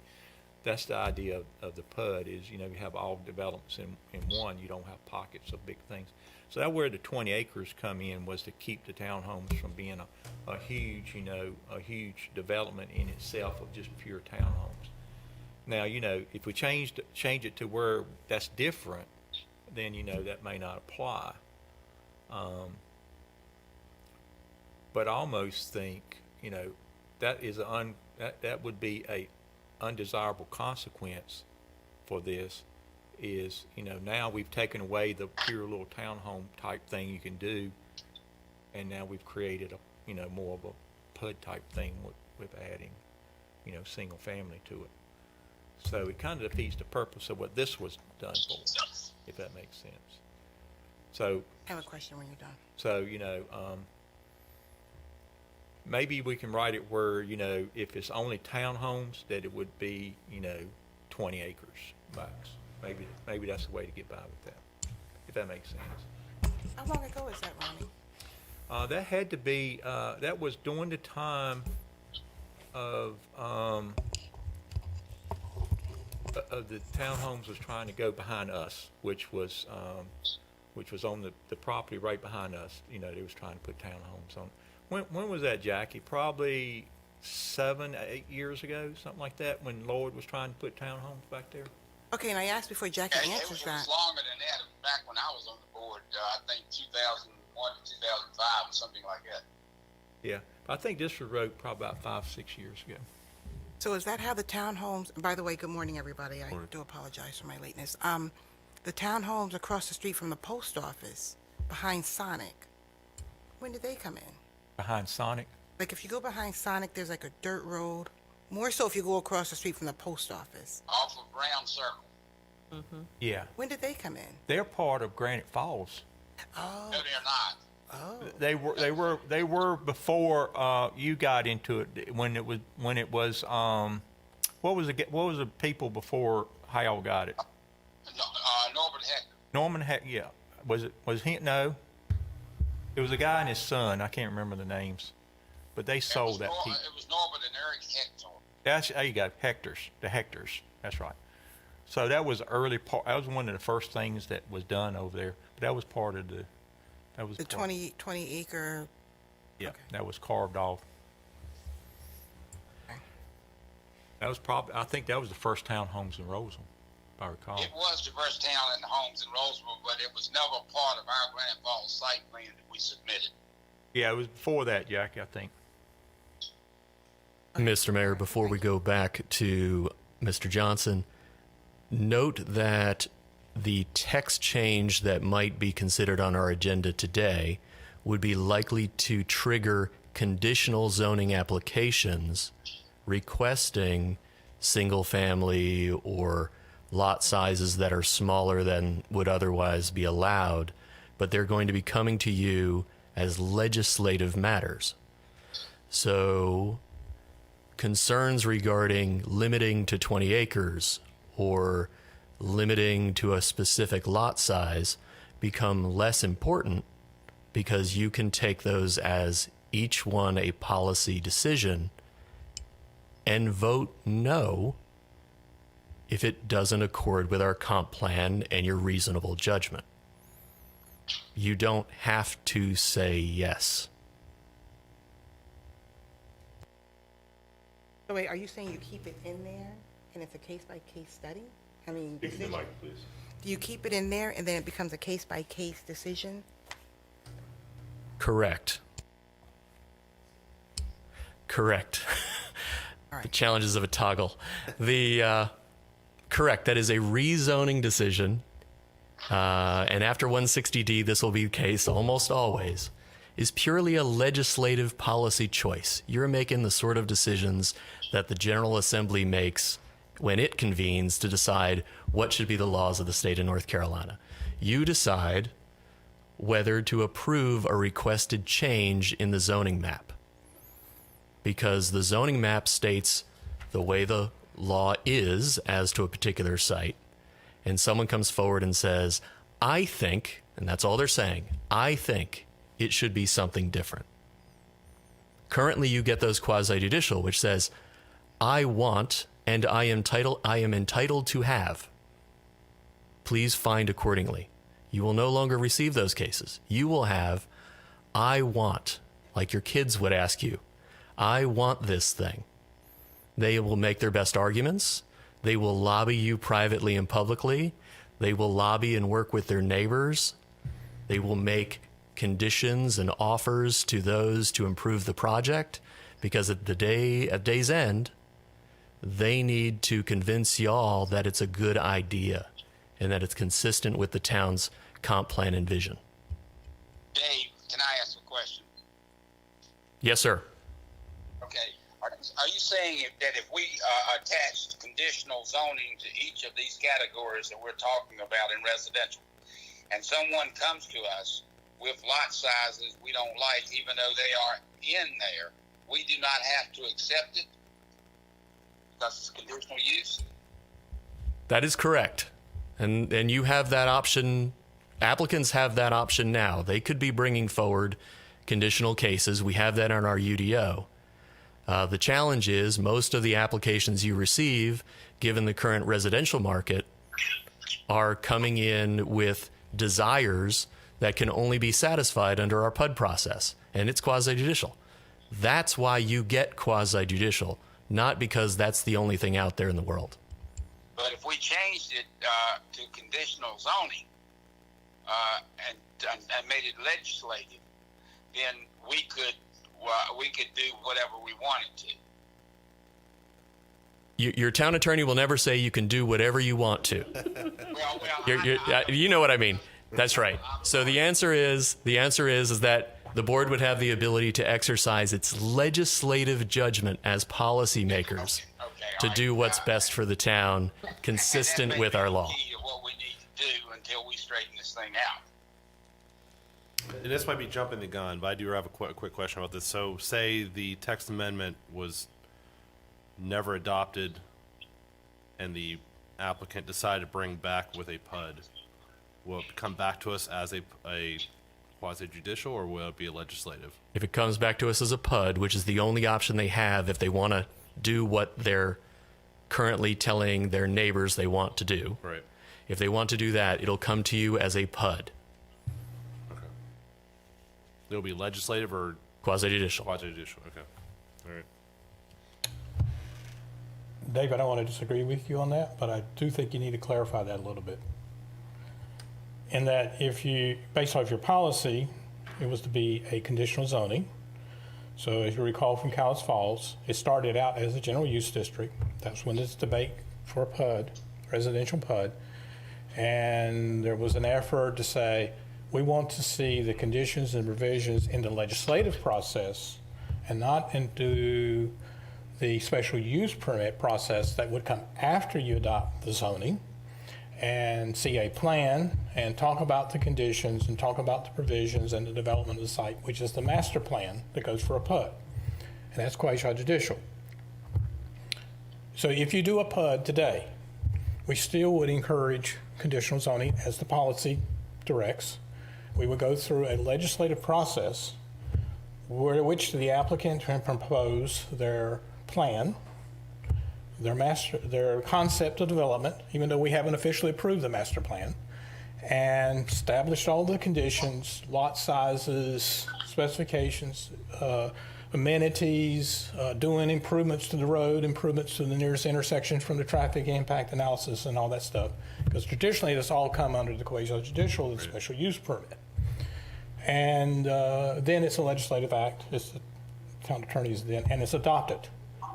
That's the idea of the PUD is, you have all developments in one, you don't have pockets of big things. So that's where the 20 acres come in, was to keep the townhomes from being a huge, a huge development in itself of just pure townhomes. Now, if we change it to where that's different, then, that may not apply. But I almost think, that is that would be a undesirable consequence for this is, now we've taken away the pure little townhome type thing you can do, and now we've created a, more of a PUD type thing with adding, single family to it. So it kind of defeats the purpose of what this was done for, if that makes sense. So I have a question when you're done. So, maybe we can write it where, if it's only townhomes, that it would be, 20 acres max. Maybe that's the way to get by with that, if that makes sense. How long ago is that, Ronnie? That had to be, that was during the time of the townhomes was trying to go behind us, which was on the property right behind us. They was trying to put townhomes on. When was that, Jackie? Probably 7, 8 years ago, something like that, when Lloyd was trying to put townhomes back there. Okay, and I asked before Jackie answers It that. was longer than that. It was back when I was on the board, I think 2001 to 2005 or something like that. Yeah, I think this was wrote probably about 5, 6 years ago. So is that how the townhomes, and by the way, good morning, everybody. I do apologize for my lateness. The townhomes across the street from the post office, behind Sonic, when did they come in? Behind Sonic? Like if you go behind Sonic, there's like a dirt road. More so if you go across the street from the post office. Off of Brown Circle. Yeah. When did they come in? They're part of Granite Falls. Oh, No, they're not. oh. They were before you got into it, when it was what was the people before Hal got it? No, Norbert Hector. Norman yeah. Was he? No. It was a guy and his son. I can't remember the names, but they sold that piece. It was Norbert and Eric Hector. There you go, the Hectors. That's right. So that was early part. That was one of the first things that was done over there. But that was part of the. That was The part, 20 acre. Yeah, okay. that was carved off. Okay. That was probably. I think that was the first townhomes in Rolesville, if I recall. It was the first town in the homes in Rolesville, but it was never part of our Granite Falls site plan that we submitted. Yeah, it was before that, Jackie, I think. Mr. Mayor, before we go back to Mr. Johnson, note that the text change that might be considered on our agenda today would be likely to trigger conditional zoning applications requesting single family or lot sizes that are smaller than would otherwise be allowed, but they're going to be coming to you as legislative matters. So concerns regarding limiting to 20 acres or limiting to a specific lot size become less important because you can take those as each one a policy decision and vote no if it doesn't accord with our comp plan and your reasonable judgment. You don't have to say yes. So wait, are you saying you keep it in there and it's a case-by-case study? I mean, Speak to the decision? mic, please. Do you keep it in there and then it becomes a case-by-case decision? Correct. Correct. All right. The challenges of a toggle. Correct. That is a rezoning decision. And after 160D, this will be the case almost always, is purely a legislative policy choice. You're making the sort of decisions that the General Assembly makes when it convenes to decide what should be the laws of the state of North Carolina. You decide whether to approve a requested change in the zoning map, because the zoning map states the way the law is as to a particular site, and someone comes forward and says, I think, and that's all they're saying, I think it should be something different. Currently, you get those quasi-judicial, which says, I want and I am entitled to have. Please find accordingly. You will no longer receive those cases. You will have, I want, like your kids would ask you, I want this thing. They will make their best arguments. They will lobby you privately and publicly. They will lobby and work with their neighbors. They will make conditions and offers to those to improve the project, because at day's end, they need to convince y'all that it's a good idea and that it's consistent with the town's comp plan and vision. Dave, can I ask a question? Yes, sir. Okay. Are you saying that if we attach conditional zoning to each of these categories that we're talking about in residential, and someone comes to us with lot sizes we don't like, even though they are in there, we do not have to accept it because it's conditional use? That is correct. And you have that option. Applicants have that option now. They could be bringing forward conditional cases. We have that on our UDO. The challenge is most of the applications you receive, given the current residential market, are coming in with desires that can only be satisfied under our PUD process, and it's quasi-judicial. That's why you get quasi-judicial, not because that's the only thing out there in the world. But if we changed it to conditional zoning and made it legislative, then we could do whatever we wanted to. Your town attorney will never say you can do whatever you want to. You know what I mean. That's right. So the answer is that the board would have the ability to exercise its legislative judgment as policymakers to do what's best for the town, consistent with our law. What we need to do until we straighten this thing out. And this might be jumping the gun, but I do have a quick question about this. So say the text amendment was never adopted and the applicant decided to bring back with a PUD. Will it come back to us as a quasi-judicial, or will it be a legislative? If it comes back to us as a PUD, which is the only option they have if they want to do what they're currently telling their neighbors they want to do. Right. If they want to do that, it'll come to you as a PUD. Okay. It'll be legislative or Quasi-judicial. quasi-judicial. Okay. All right. Dave, I don't want to disagree with you on that, but I do think you need to clarify that a little bit. In that if you, based off your policy, it was to be a conditional zoning. So if you recall from Cowles Falls, it started out as a general use district. That's when this debate for a PUD, residential PUD. And there was an effort to say, we want to see the conditions and provisions in the legislative process and not into the special use permit process that would come after you adopt the zoning, and see a plan and talk about the conditions and talk about the provisions and the development of the site, which is the master plan that goes for a PUD. And that's quasi-judicial. So if you do a PUD today, we still would encourage conditional zoning as the policy directs. We would go through a legislative process which the applicant can propose their plan, their concept of development, even though we haven't officially approved the master plan, and established all the conditions, lot sizes, specifications, amenities, doing improvements to the road, improvements to the nearest intersection from the traffic impact analysis and all that stuff. Because traditionally, this all come under the quasi-judicial, the special use permit. And then it's a legislative act, it's the town attorney's then, and it's adopted.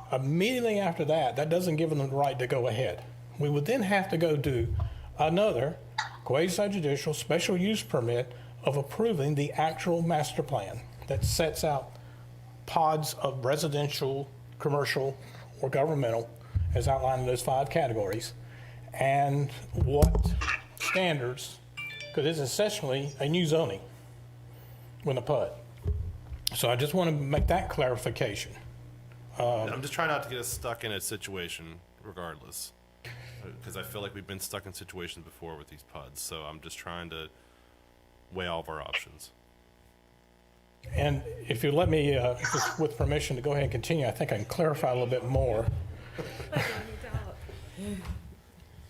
Immediately after that, that doesn't give them the right to go ahead. We would then have to go do another quasi-judicial special use permit of approving the actual master plan that sets out pods of residential, commercial, or governmental, as outlined in those 5 categories, and what standards, because it's essentially a new zoning with a PUD. So I just want to make that clarification. I'm just trying not to get us stuck in a situation regardless. Because I feel like we've been stuck in situations before with these PUDs, so I'm just trying to weigh all of our options. And if you let me, just with permission to go ahead and continue, I think I can clarify a little bit more.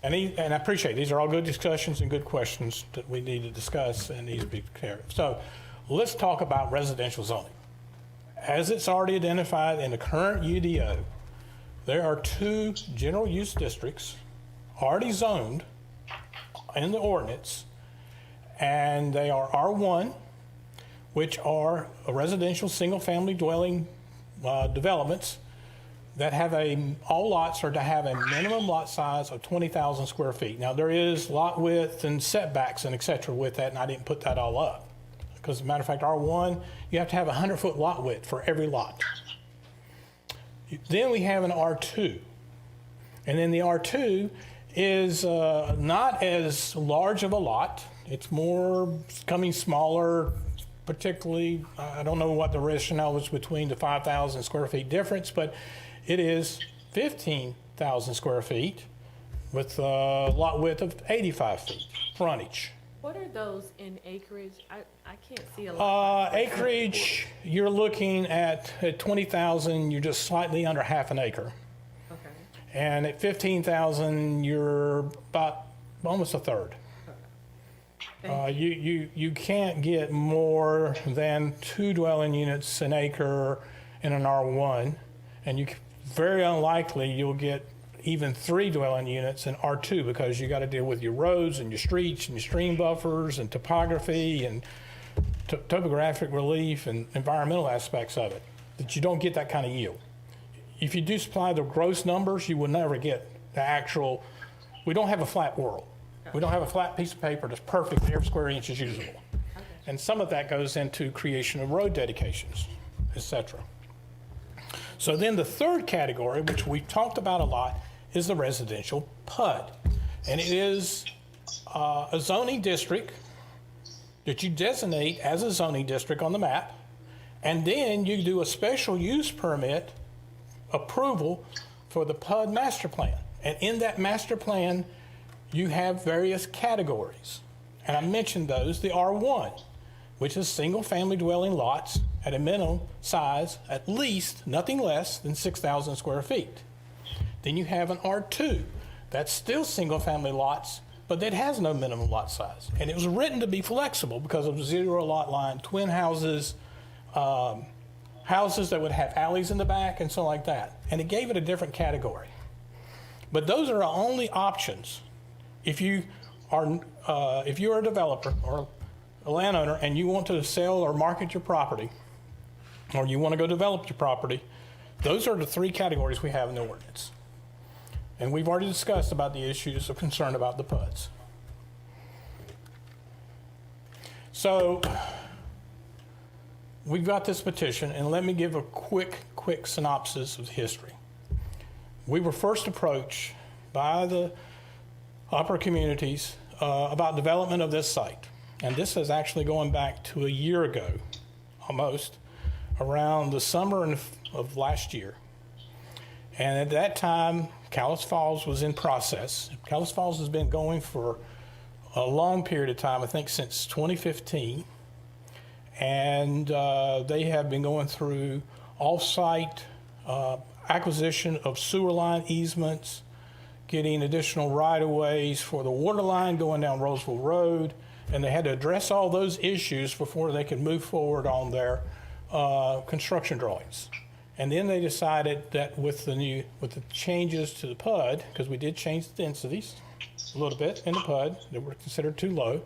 And I appreciate, these are all good discussions and good questions that we need to discuss and need to be clear. So let's talk about residential zoning. As it's already identified in the current UDO, there are 2 general use districts already zoned in the ordinance, and they are R1, which are residential single-family dwelling developments that have all lots are to have a minimum lot size of 20,000 square feet. Now, there is lot width and setbacks and et cetera with that, and I didn't put that all up. Because as a matter of fact, R1, you have to have a 100-foot lot width for every lot. Then we have an R2. And then the R2 is not as large of a lot. It's more becoming smaller, particularly, I don't know what the rationale was between the 5,000 square feet difference, but it is 15,000 square feet with a lot width of 85 feet frontage. What are those in acreage? I can't see a lot. Acreage, you're looking at 20,000, you're just slightly under half an acre. Okay. And at 15,000, you're about almost a third. You can't get more than 2 dwelling units an acre in an R1, and very unlikely you'll get even 3 dwelling units in R2 because you got to deal with your roads and your streets and your stream buffers and topography and topographic relief and environmental aspects of it, that you don't get that kind of yield. If you do supply the gross numbers, you will never get the actual, we don't have a flat world. We don't have a flat piece of paper that's perfect, every square inch is usable. Okay. And some of that goes into creation of road dedications, et cetera. So then the third category, which we've talked about a lot, is the residential PUD. And it is a zoning district that you designate as a zoning district on the map, and then you do a special use permit approval for the PUD master plan. And in that master plan, you have various categories. And I mentioned those, the R1, which is single-family dwelling lots at a minimum size, at least, nothing less than 6,000 square feet. Then you have an R2. That's still single-family lots, but that has no minimum lot size. And it was written to be flexible because of the zero lot line, twin houses, houses that would have alleys in the back and so like that. And it gave it a different category. But those are our only options. If you are a developer or a landowner and you want to sell or market your property, or you want to go develop your property, those are the 3 categories we have in the ordinance. And we've already discussed about the issues of concern about the PUDs. So we've got this petition, and let me give a quick synopsis of history. We were first approached by the upper communities about development of this site. And this is actually going back to a year ago, almost, around the summer of last year. And at that time, Callis Falls was in process. Callis Falls has been going for a long period of time, I think since 2015. And they have been going through off-site acquisition of sewer line easements, getting additional right-of-ways for the water line going down Rolesville Road, and they had to address all those issues before they could move forward on their construction drawings. And then they decided that with the changes to the PUD, because we did change the densities a little bit in the PUD that were considered too low,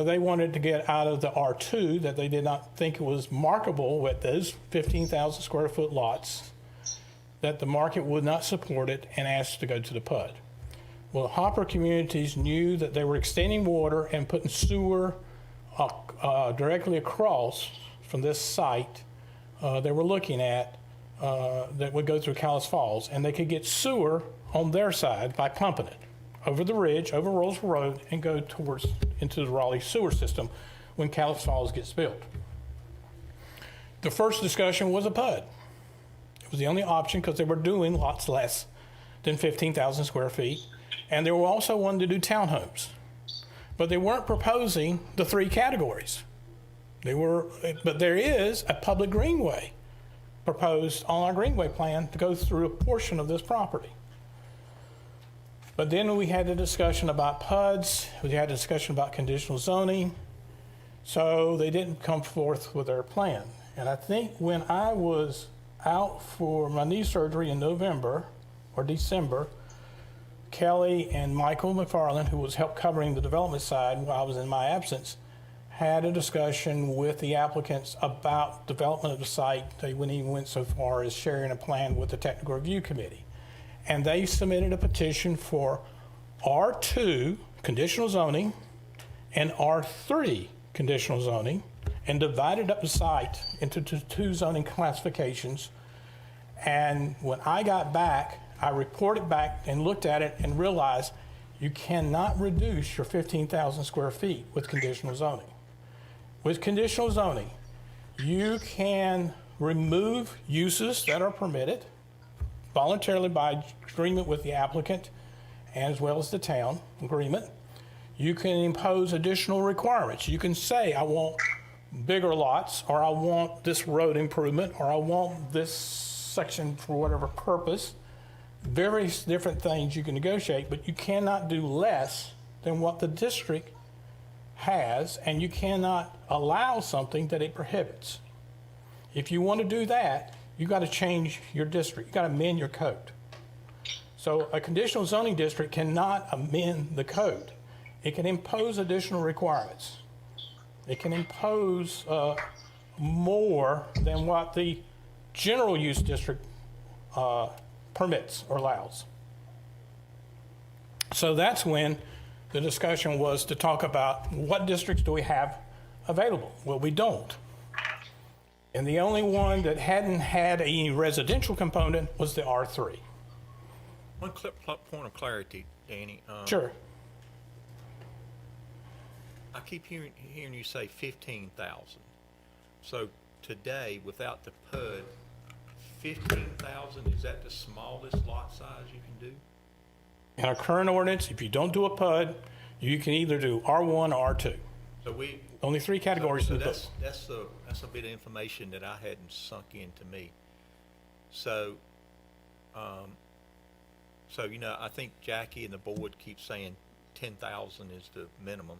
they wanted to get out of the R2 that they did not think it was marketable with those 15,000 square foot lots, that the market would not support it, and asked to go to the PUD. Well, Hopper communities knew that they were extending water and putting sewer directly across from this site they were looking at that would go through Callis Falls, and they could get sewer on their side by pumping it over the ridge, over Rolesville Road, and go into the Raleigh sewer system when Callis Falls gets built. The first discussion was a PUD. It was the only option because they were doing lots less than 15,000 square feet. And they were also wanting to do townhomes. But they weren't proposing the 3 categories. But there is a public greenway proposed on our greenway plan to go through a portion of this property. But then we had a discussion about PUDs, we had a discussion about conditional zoning, so they didn't come forth with their plan. And I think when I was out for my knee surgery in November or December, Kelly and Michael McFarland, who was help covering the development side while I was in my absence, had a discussion with the applicants about development of the site. They wouldn't even went so far as sharing a plan with the technical review committee. And they submitted a petition for R2 conditional zoning and R3 conditional zoning and divided up the site into 2 zoning classifications. And when I got back, I reported back and looked at it and realized you cannot reduce your 15,000 square feet with conditional zoning. With conditional zoning, you can remove uses that are permitted voluntarily by agreement with the applicant as well as the town agreement. You can impose additional requirements. You can say, I want bigger lots, or I want this road improvement, or I want this section for whatever purpose. Various different things you can negotiate, but you cannot do less than what the district has, and you cannot allow something that it prohibits. If you want to do that, you got to change your district. You got to amend your code. So a conditional zoning district cannot amend the code. It can impose additional requirements. It can impose more than what the general use district permits or allows. So that's when the discussion was to talk about what districts do we have available. Well, we don't. And the only one that hadn't had a residential component was the R3. One point of clarity, Danny. Sure. I keep hearing you say 15,000. So today, without the PUD, 15,000, is that the smallest lot size you can do? In our current ordinance, if you don't do a PUD, you can either do R1 or R2. So Only 3 categories. So in the book. that's a bit of information that I hadn't sunk into me. So, I think Jackie and the board keep saying 10,000 is the minimum.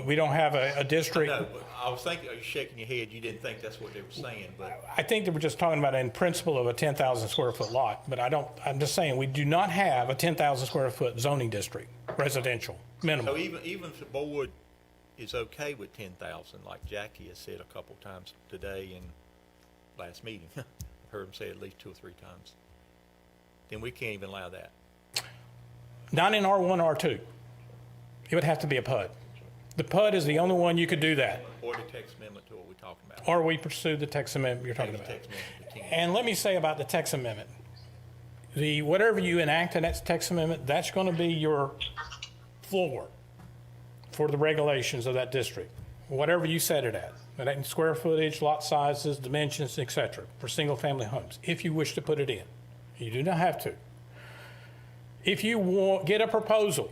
We don't have a district. No, but I was thinking, you're shaking your head, you didn't think that's what they were saying, but. I think they were just talking about in principle of a 10,000 square foot lot, but I'm just saying, we do not have a 10,000 square foot zoning district, residential, minimum. So even if the board is okay with 10,000, like Jackie has said a couple times today and last meeting, I've heard him say it at least 2 or 3 times, then we can't even allow that. Not in R1, R2. It would have to be a PUD. The PUD is the only one you could do that. Or the text amendment to what we're talking about. Or we pursue the text amendment you're talking about. Text amendment to 10. And let me say about the text amendment. Whatever you enact in that text amendment, that's going to be your floor for the regulations of that district. Whatever you set it at. That ain't square footage, lot sizes, dimensions, etc. for single family homes, if you wish to put it in. You do not have to. If you get a proposal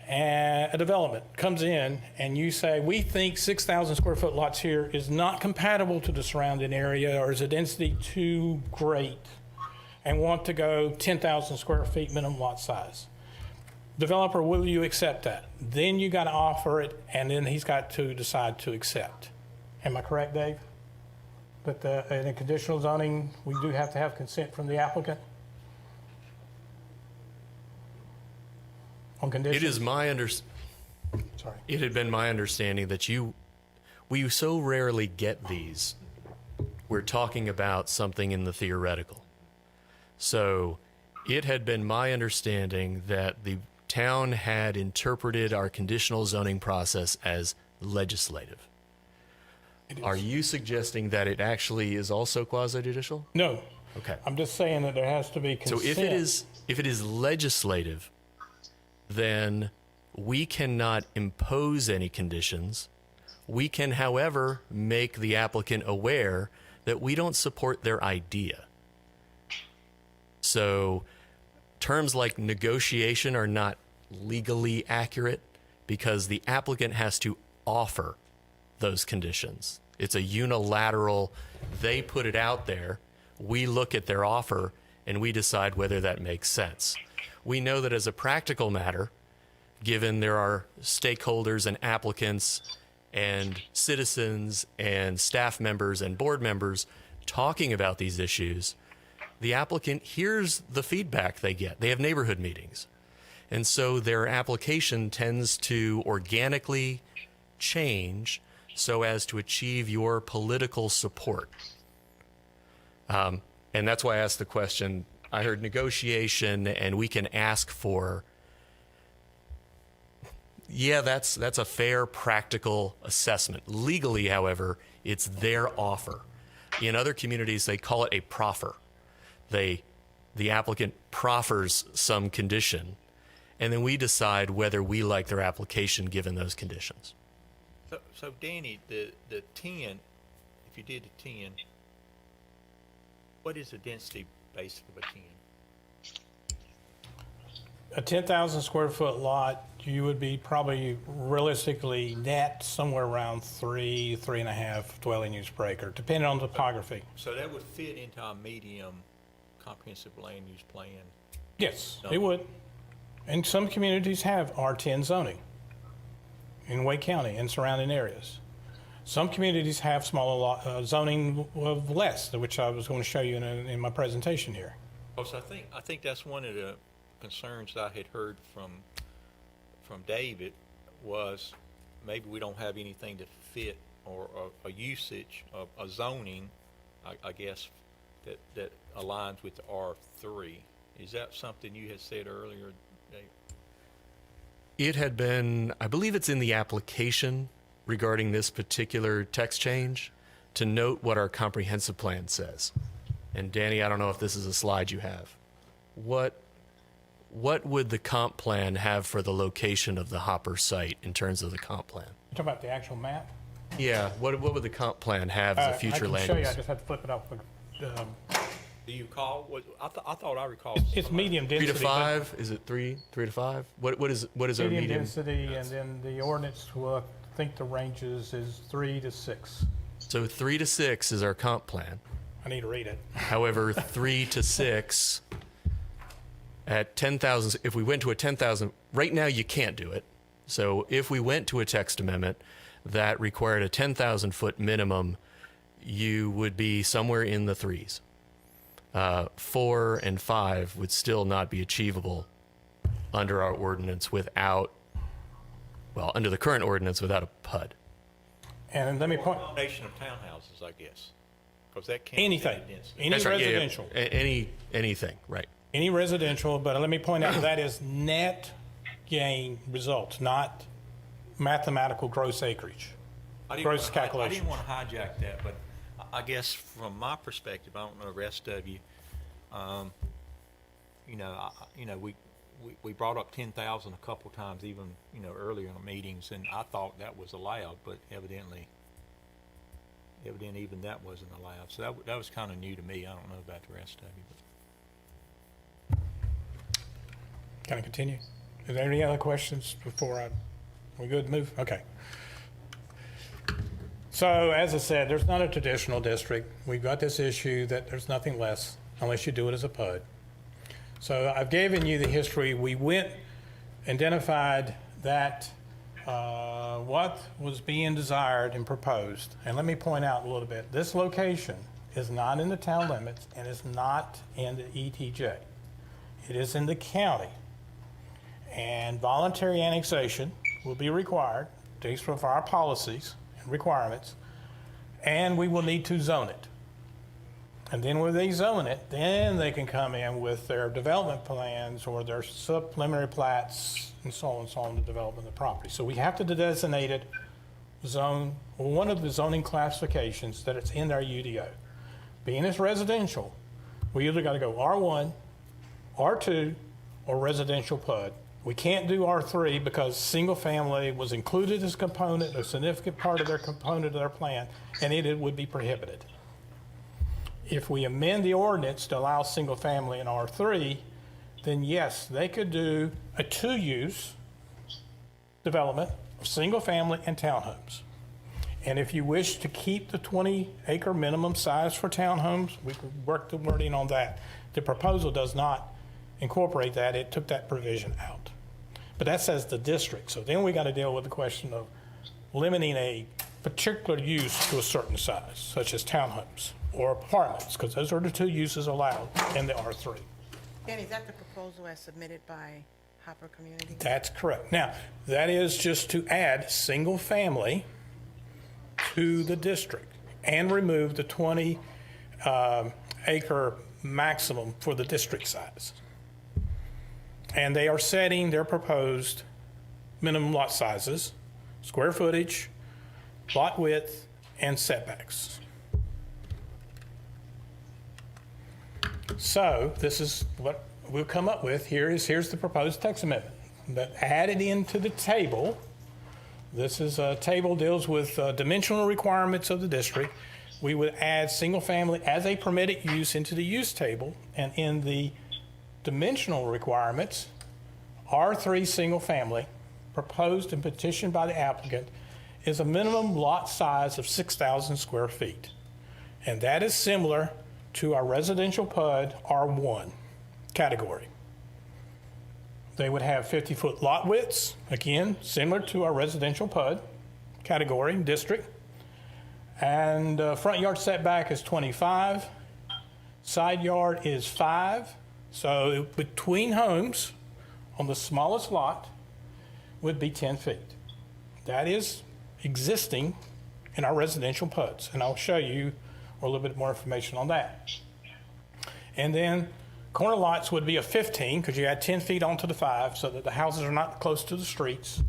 and a development comes in and you say, we think 6,000 square foot lots here is not compatible to the surrounding area, or is the density too great, and want to go 10,000 square feet minimum lot size. Developer, will you accept that? Then you got to offer it, and then he's got to decide to accept. Am I correct, Dave? But in a conditional zoning, we do have to have consent from the applicant? On conditions? It is Sorry. It had been my understanding that we so rarely get these. We're talking about something in the theoretical. So it had been my understanding that the town had interpreted our conditional zoning process as legislative. Are you suggesting that it actually is also quasi-judicial? No. Okay. I'm just saying that there has to be consent. So if it is legislative, then we cannot impose any conditions. We can, however, make the applicant aware that we don't support their idea. So terms like negotiation are not legally accurate because the applicant has to offer those conditions. It's a unilateral, they put it out there, we look at their offer, and we decide whether that makes sense. We know that as a practical matter, given there are stakeholders and applicants and citizens and staff members and board members talking about these issues, the applicant hears the feedback they get. They have neighborhood meetings. And so their application tends to organically change so as to achieve your political support. And that's why I asked the question. I heard negotiation, and we can ask for, yeah, that's a fair, practical assessment. Legally, however, it's their offer. In other communities, they call it a proffer. The applicant proffers some condition, and then we decide whether we like their application given those conditions. So Danny, the 10, if you did the 10, what is the density base of a 10? A 10,000 square foot lot, you would be probably realistically net somewhere around 3.5 dwelling units per acre, depending on topography. So that would fit into our medium comprehensive land use plan. Yes, it would. And some communities have R10 zoning in Wake County and surrounding areas. Some communities have smaller zoning of less, which I was going to show you in my presentation here. Oh, so I think that's one of the concerns I had heard from David was maybe we don't have anything to fit or a usage of a zoning, I guess, that aligns with the R3. Is that something you had said earlier, Dave? It had been, I believe it's in the application regarding this particular text change, to note what our comprehensive plan says. And Danny, I don't know if this is a slide you have. What would the comp plan have for the location of the Hopper site in terms of the comp plan? You talking about the actual map? Yeah, what would the comp plan have as a future land I can show you, use? I just have to flip it up. Do you call? I thought I recalled. It's medium 3 density. to 5? Is it 3 to 5? What is our Medium medium? density, and then the ordinance, I think the ranges is 3 to 6. So 3 to 6 is our comp plan. I need to read it. However, 3 to 6 at 10,000, if we went to a 10,000, right now you can't do it. So if we went to a text amendment that required a 10,000 foot minimum, you would be somewhere in the 3s. 4 and 5 would still not be achievable under our ordinance without, well, under the current ordinance without a PUD. And let me point, Combination of townhouses, I guess, because that can't anything, be density. any That's right, yeah, yeah. residential. Anything, right. Any residential, but let me point out that is net gain results, not mathematical gross acreage. Gross I calculations. didn't want to hijack that, but I guess from my perspective, I don't know the rest of you. We brought up 10,000 a couple times, even earlier in the meetings, and I thought that was allowed, but evidently even that wasn't allowed. So that was kind of new to me. I don't know about the rest of you. Can I continue? Is there any other questions before we good to move? Okay. So as I said, there's not a traditional district. We've got this issue that there's nothing less unless you do it as a PUD. So I've given you the history. We identified that what was being desired and proposed. And let me point out a little bit. This location is not in the town limits and is not in the ETJ. It is in the county. And voluntary annexation will be required based on our policies and requirements, and we will need to zone it. And then when they zone it, then they can come in with their development plans or their preliminary plats and so on to develop the property. So we have to designate it zone, or one of the zoning classifications that it's in our UDO. Being as residential, we either got to go R1, R2, or residential PUD. We can't do R3 because single family was included as a component, a significant part of their component of their plan, and it would be prohibited. if we amend the ordinance to allow single-family in R3, then yes, they could do a two-use development of single-family and townhomes. And if you wish to keep the 20-acre minimum size for townhomes, we could work the wording on that. The proposal does not incorporate that. It took that provision out. But that says the district. So then we got to deal with the question of limiting a particular use to a certain size, such as townhomes or apartments, because those are the two uses allowed in the R3. Danny, is that the proposal as submitted by Hopper Community? That's correct. Now, that is just to add single family to the district and remove the 20 acre maximum for the district size. And they are setting their proposed minimum lot sizes, square footage, lot width, and setbacks. So this is what we'll come up with. Here's the proposed text amendment. But added into the table, this is a table deals with dimensional requirements of the district. We would add single family as a permitted use into the use table, and in the dimensional requirements, R3 single family proposed and petitioned by the applicant is a minimum lot size of 6,000 square feet. And that is similar to our residential PUD R1 category. They would have 50-foot lot widths, again, similar to our residential PUD category district. And front yard setback is 25. Side yard is 5. So between homes on the smallest lot would be 10 feet. That is existing in our residential PUDs, and I'll show you a little bit more information on that. And then corner lots would be a 15 because you add 10 feet onto the 5 so that the houses are not close to the streets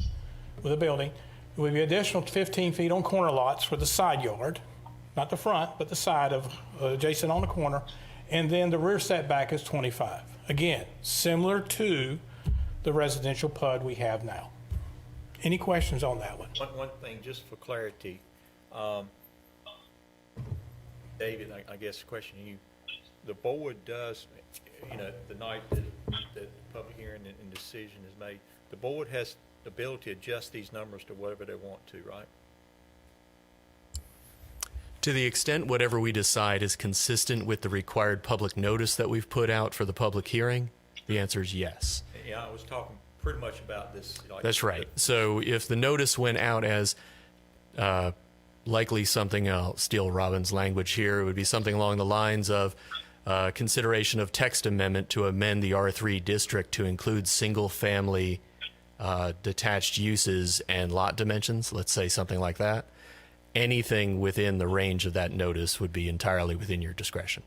with the building. It would be additional 15 feet on corner lots for the side yard, not the front, but the side of adjacent on the corner. And then the rear setback is 25. Again, similar to the residential PUD we have now. Any questions on that one? One thing, just for clarity, David, I guess the question to you, the board does, the night that the public hearing and decision is made, the board has the ability to adjust these numbers to whatever they want to, right? To the extent whatever we decide is consistent with the required public notice that we've put out for the public hearing, the answer is yes. Yeah, I was talking pretty much about this. That's right. So if the notice went out as likely something, I'll steal Robin's language here, it would be something along the lines of consideration of text amendment to amend the R3 district to include single-family detached uses and lot dimensions, let's say something like that. Anything within the range of that notice would be entirely within your discretion.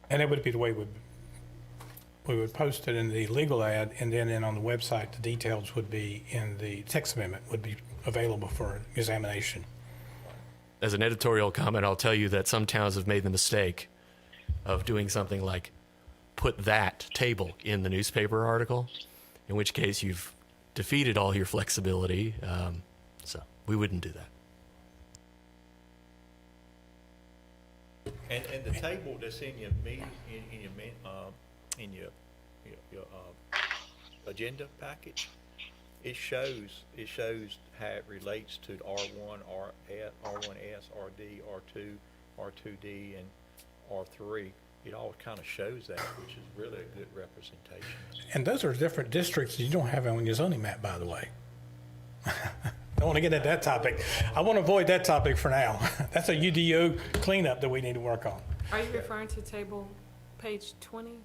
And it would be the way we would post it in the legal ad, and then on the website, the details would be in the text amendment, would be available for examination. As an editorial comment, I'll tell you that some towns have made the mistake of doing something like put that table in the newspaper article, in which case you've defeated all your flexibility. So we wouldn't do that. And the table that's in your meeting, in your agenda package, it shows how it relates to R1, R1S, RD, R2, R2D, and R3. It all kind of shows that, which is really a good representation. And those are different districts you don't have on your zoning map, by the way. Don't want to get at that topic. I want to avoid that topic for now. That's a UDO cleanup that we need to work on. Are you referring to table page 20?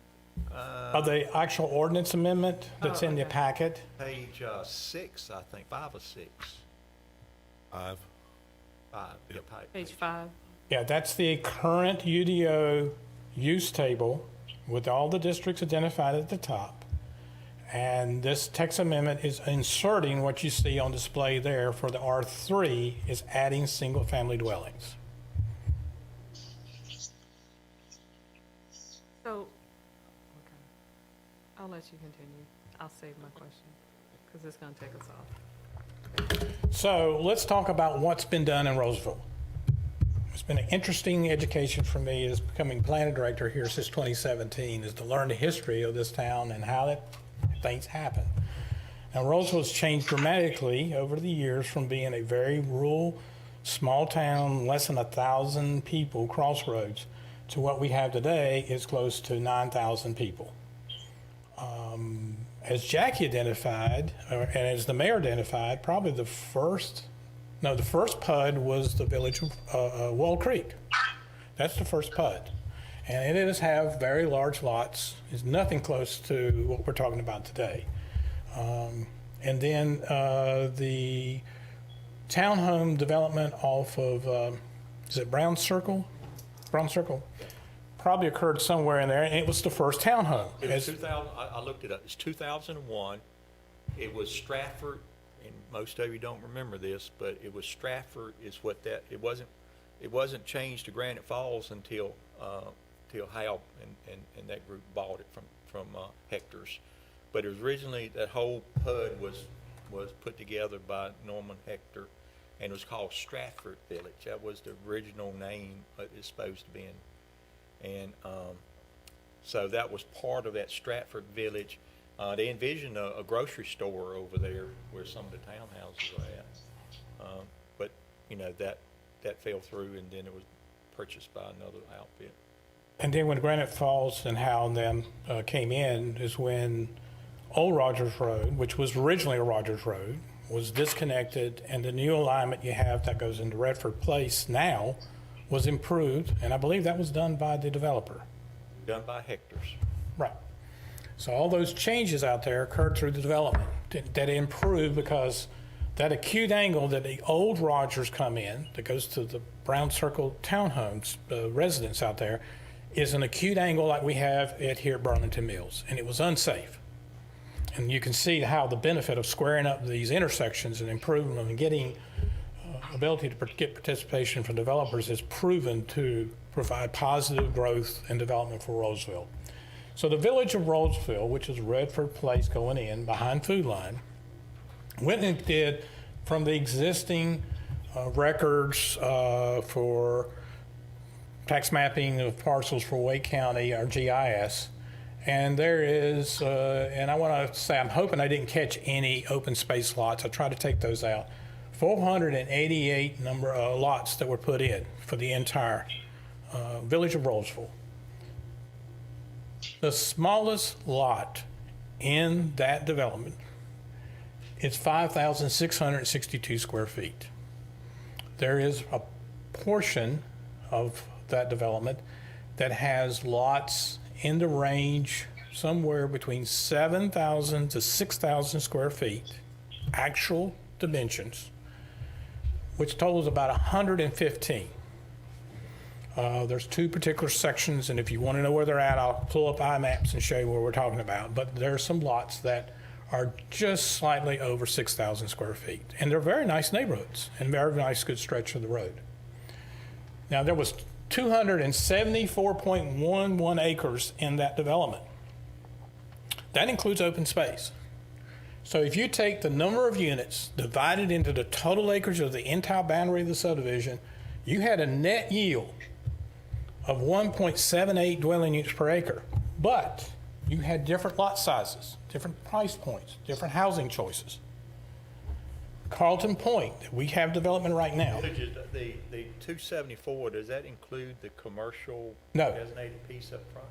Of the actual ordinance amendment that's in the okay. packet. Page 6, I think, 5 or 6. 5. 5. Yeah, Page 5? Yeah, that's the current UDO use table with all the districts identified at the top. And this text amendment is inserting what you see on display there for the R3 is adding single-family dwellings. So, okay. I'll let you continue. I'll save my question because it's going to take us off. So let's talk about what's been done in Rolesville. It's been an interesting education for me as becoming planning director here since 2017, is to learn the history of this town and how things happen. Now, Rolesville's changed dramatically over the years from being a very rural, small town, less than 1,000 people, crossroads, to what we have today is close to 9,000 people. As Jackie identified, and as the mayor identified, probably the first PUD was the village of Wall Creek. That's the first PUD. And it does have very large lots. It's nothing close to what we're talking about today. And then the townhome development off of, is it Brown Circle? Brown Circle probably occurred somewhere in there, and it was the first townhome. It was 2000, I looked it up, it's 2001. It was Stratford, and most of you don't remember this, but it was Stratford is what that, it wasn't changed to Granite Falls until Hal and that group bought it from Hector's. But it was originally, that whole PUD was put together by Norman Hector, and it was called Stratford Village. That was the original name it's supposed to be in. And so that was part of that Stratford Village. They envisioned a grocery store over there where some of the townhouses are at. But, you know, that fell through, and then it was purchased by another outfit. And then when Granite Falls and Hal and them came in is when Old Rogers Road, which was originally a Rogers Road, was disconnected, and the new alignment you have that goes into Redford Place now was improved, and I believe that was done by the developer. Done by Hector's. Right. So all those changes out there occurred through the development that improved, because that acute angle that the old Rogers come in, that goes to the Brown Circle townhomes, residents out there, is an acute angle like we have here at Burlington Mills, and it was unsafe. And you can see how the benefit of squaring up these intersections and improving them and getting ability to get participation from developers is proven to provide positive growth and development for Rolesville. So the village of Rolesville, which is Redford Place going in behind Food Line, went and did from the existing records for tax mapping of parcels for Wake County, our GIS. And there is, and I want to say, I'm hoping I didn't catch any open space lots. I tried to take those out. 488 number lots that were put in for the entire village of Rolesville. The smallest lot in that development is 5,662 square feet. There is a portion of that development that has lots in the range somewhere between 7,000 to 6,000 square feet, actual dimensions, which totals about 115. There's two particular sections, and if you want to know where they're at, I'll pull up iMaps and show you where we're talking about. But there are some lots that are just slightly over 6,000 square feet. And they're very nice neighborhoods and very nice, good stretch of the road. Now, there was 274.11 acres in that development. That includes open space. So if you take the number of units divided into the total acreage of the entire boundary of the subdivision, you had a net yield of 1.78 dwelling units per acre. But you had different lot sizes, different price points, different housing choices. Carlton Point, we have development right now. The 274, does that include the commercial No. designated piece up front?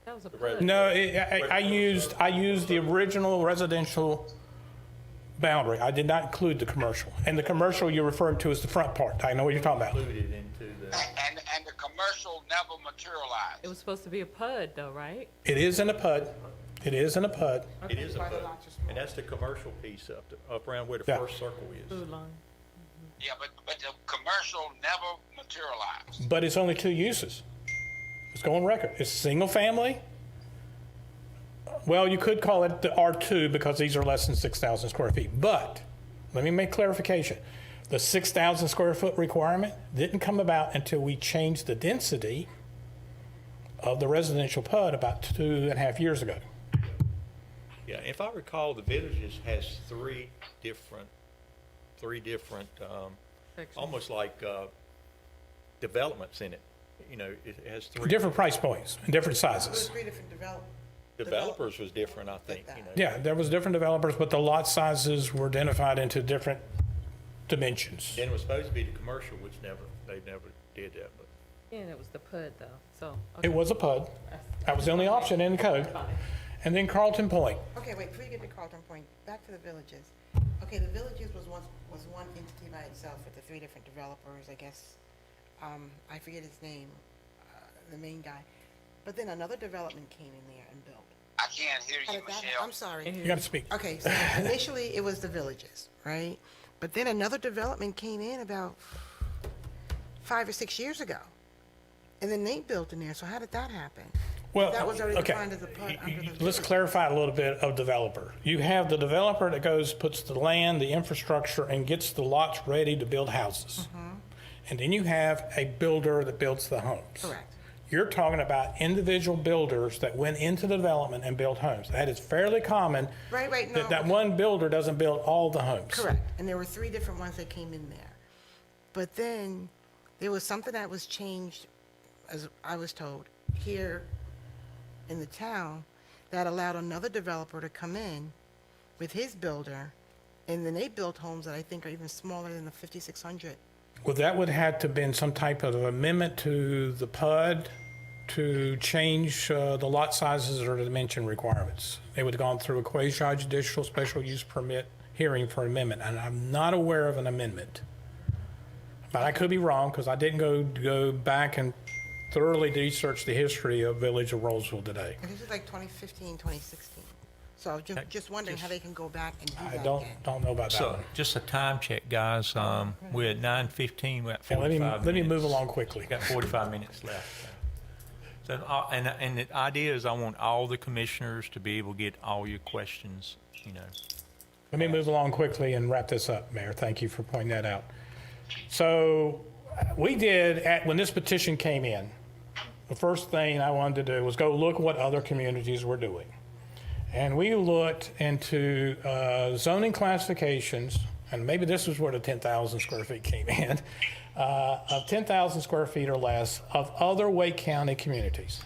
That was a The PUD. res- No, I used the original residential boundary. I did not include the commercial. And the commercial you're referring to is the front part. I know what you're talking about. Included into the, And the commercial never materialized. It was supposed to be a PUD though, right? It is in a PUD. It is in a PUD. it is a PUD, and that's the commercial piece up around where the Yeah. first circle is. Food line. Yeah, but the commercial never materialized. But it's only two uses. Let's go on record. It's single family. Well, you could call it the R2 because these are less than 6,000 square feet. But let me make clarification. The 6,000 square foot requirement didn't come about until we changed the density of the residential PUD about 2.5 years ago. Yeah, if I recall, the villages has three different, Section. almost like developments in it. You know, it has three. Different price points and different There was sizes. 3 different Developers was different, I think, you know. Yeah, there was different developers, but the lot sizes were identified into different dimensions. Then it was supposed to be the commercial, which they never did that, but. And it was the PUD though, so. It was a PUD. That was the only option in the code. And then Carlton Point. Okay, wait, before you get to Carlton Point, back to the villages. Okay, the villages was one entity by itself with the 3 different developers, I guess. I forget his name, the main guy. But then another development came in there and built. I can't hear How you, did that- Michelle. I'm sorry. You got to speak. Okay, so initially it was the villages, right? But then another development came in about 5 or 6 years ago. And then they built in there, so how did that happen? Well, That was already okay. defined as a PUD under the. Let's clarify a little bit of developer. You have the developer that goes, puts the land, the infrastructure, and gets the lots ready to build houses. And then you have a builder that builds the homes. Correct. You're talking about individual builders that went into the development and built homes. That is fairly common. Right, no. That one builder doesn't build all the homes. Correct, and there were 3 different ones that came in there. But then, there was something that was changed, as I was told, here in the town, that allowed another developer to come in with his builder, and then they built homes that I think are even smaller than the 5,600. Well, that would have to been some type of amendment to the PUD to change the lot sizes or the dimension requirements. They would have gone through a quasi-judicial special use permit hearing for amendment, and I'm not aware of an amendment. But I could be wrong, because I didn't go back and thoroughly research the history of Village of Rolesville today. And this is like 2015, 2016. So I was just wondering how they can go back and do I that don't again. know about that So, one. just a time check, guys. We're at 9:15, we're at Yeah, 45 minutes. let me move along quickly. We got 45 minutes left. So, and the idea is I want all the commissioners to be able to get all your questions, you know. Let me move along quickly and wrap this up, Mayor. Thank you for pointing that out. So we did, when this petition came in, the first thing I wanted to do was go look what other communities were doing. And we looked into zoning classifications, and maybe this is where the 10,000 square feet came in, of 10,000 square feet or less of other Wake County communities.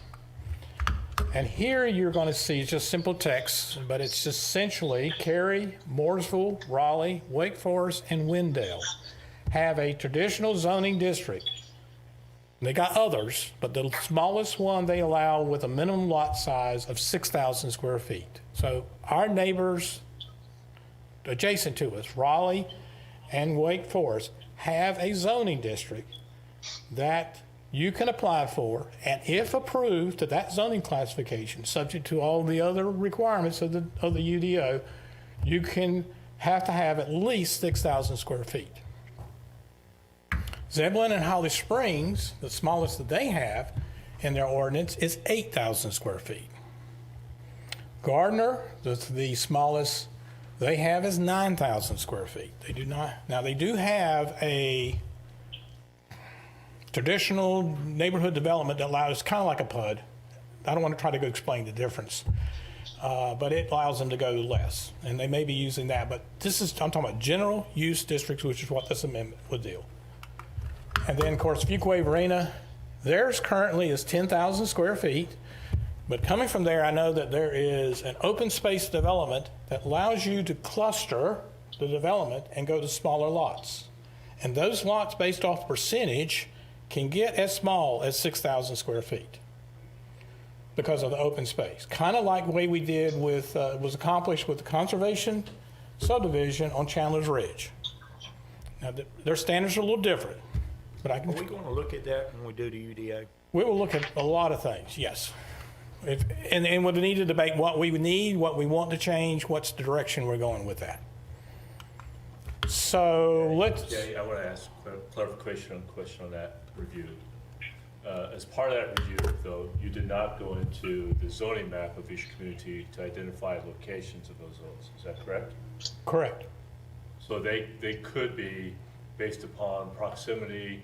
And here you're going to see just simple text, but it's just essentially Cary, Mooresville, Raleigh, Wake Forest, and Wendell have a traditional zoning district. They got others, but the smallest one they allow with a minimum lot size of 6,000 square feet. So our neighbors adjacent to us, Raleigh and Wake Forest, have a zoning district that you can apply for, and if approved to that zoning classification, subject to all the other requirements of the UDO, you can have to have at least 6,000 square feet. Zebulon and Holly Springs, the smallest that they have in their ordinance, is 8,000 square feet. Gardner, the smallest they have is 9,000 square feet. They do not, now they do have a traditional neighborhood development that allows, kind of like a PUD. I don't want to try to go explain the difference, but it allows them to go less, and they may be using that. But this is, I'm talking about general use districts, which is what this amendment would do. And then, of course, Fuquay Varina, theirs currently is 10,000 square feet. But coming from there, I know that there is an open space development that allows you to cluster the development and go to smaller lots. And those lots, based off percentage, can get as small as 6,000 square feet because of the open space. Kind of like the way we did with, was accomplished with the conservation subdivision on Chandler's Ridge. Now, their standards are a little different, but I Are can, we going to look at that when we do the UDO? we will look at a lot of things, yes. And we'll need to debate what we need, what we want to change, what's the direction we're going with that. So let's, Jay, I want to ask a clarification question on that review. As part of that review, though, you did not go into the zoning map of each community to identify locations of those zones. Is that correct? correct. So they could be based upon proximity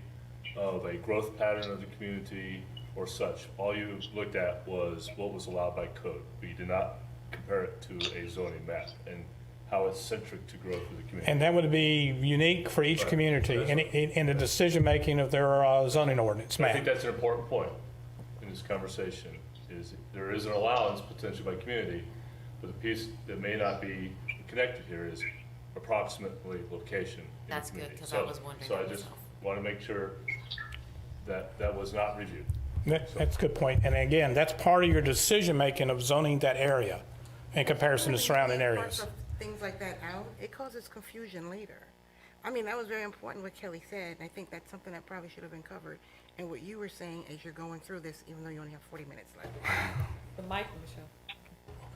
of a growth pattern of the community or such. All you looked at was what was allowed by code, but you did not compare it to a zoning map. And how it's centric to growth of the community. And that would be unique for each Right. community That's in the decision-making of their zoning ordinance I think map. that's an important point in this conversation, is there is an allowance potentially by community, but the piece that may not be connected here is approximately location in the That's good, community. 'cause I was wondering So I that just myself. want to make sure that that was not reviewed. That's a good point. And again, that's part of your decision-making of zoning that area in comparison to surrounding Parts areas. of Things like that out, it causes confusion later. I mean, that was very important what Kelly said, and I think that's something that probably should have been covered. And what you were saying as you're going through this, even though you only have 40 minutes left. The mic, Michelle.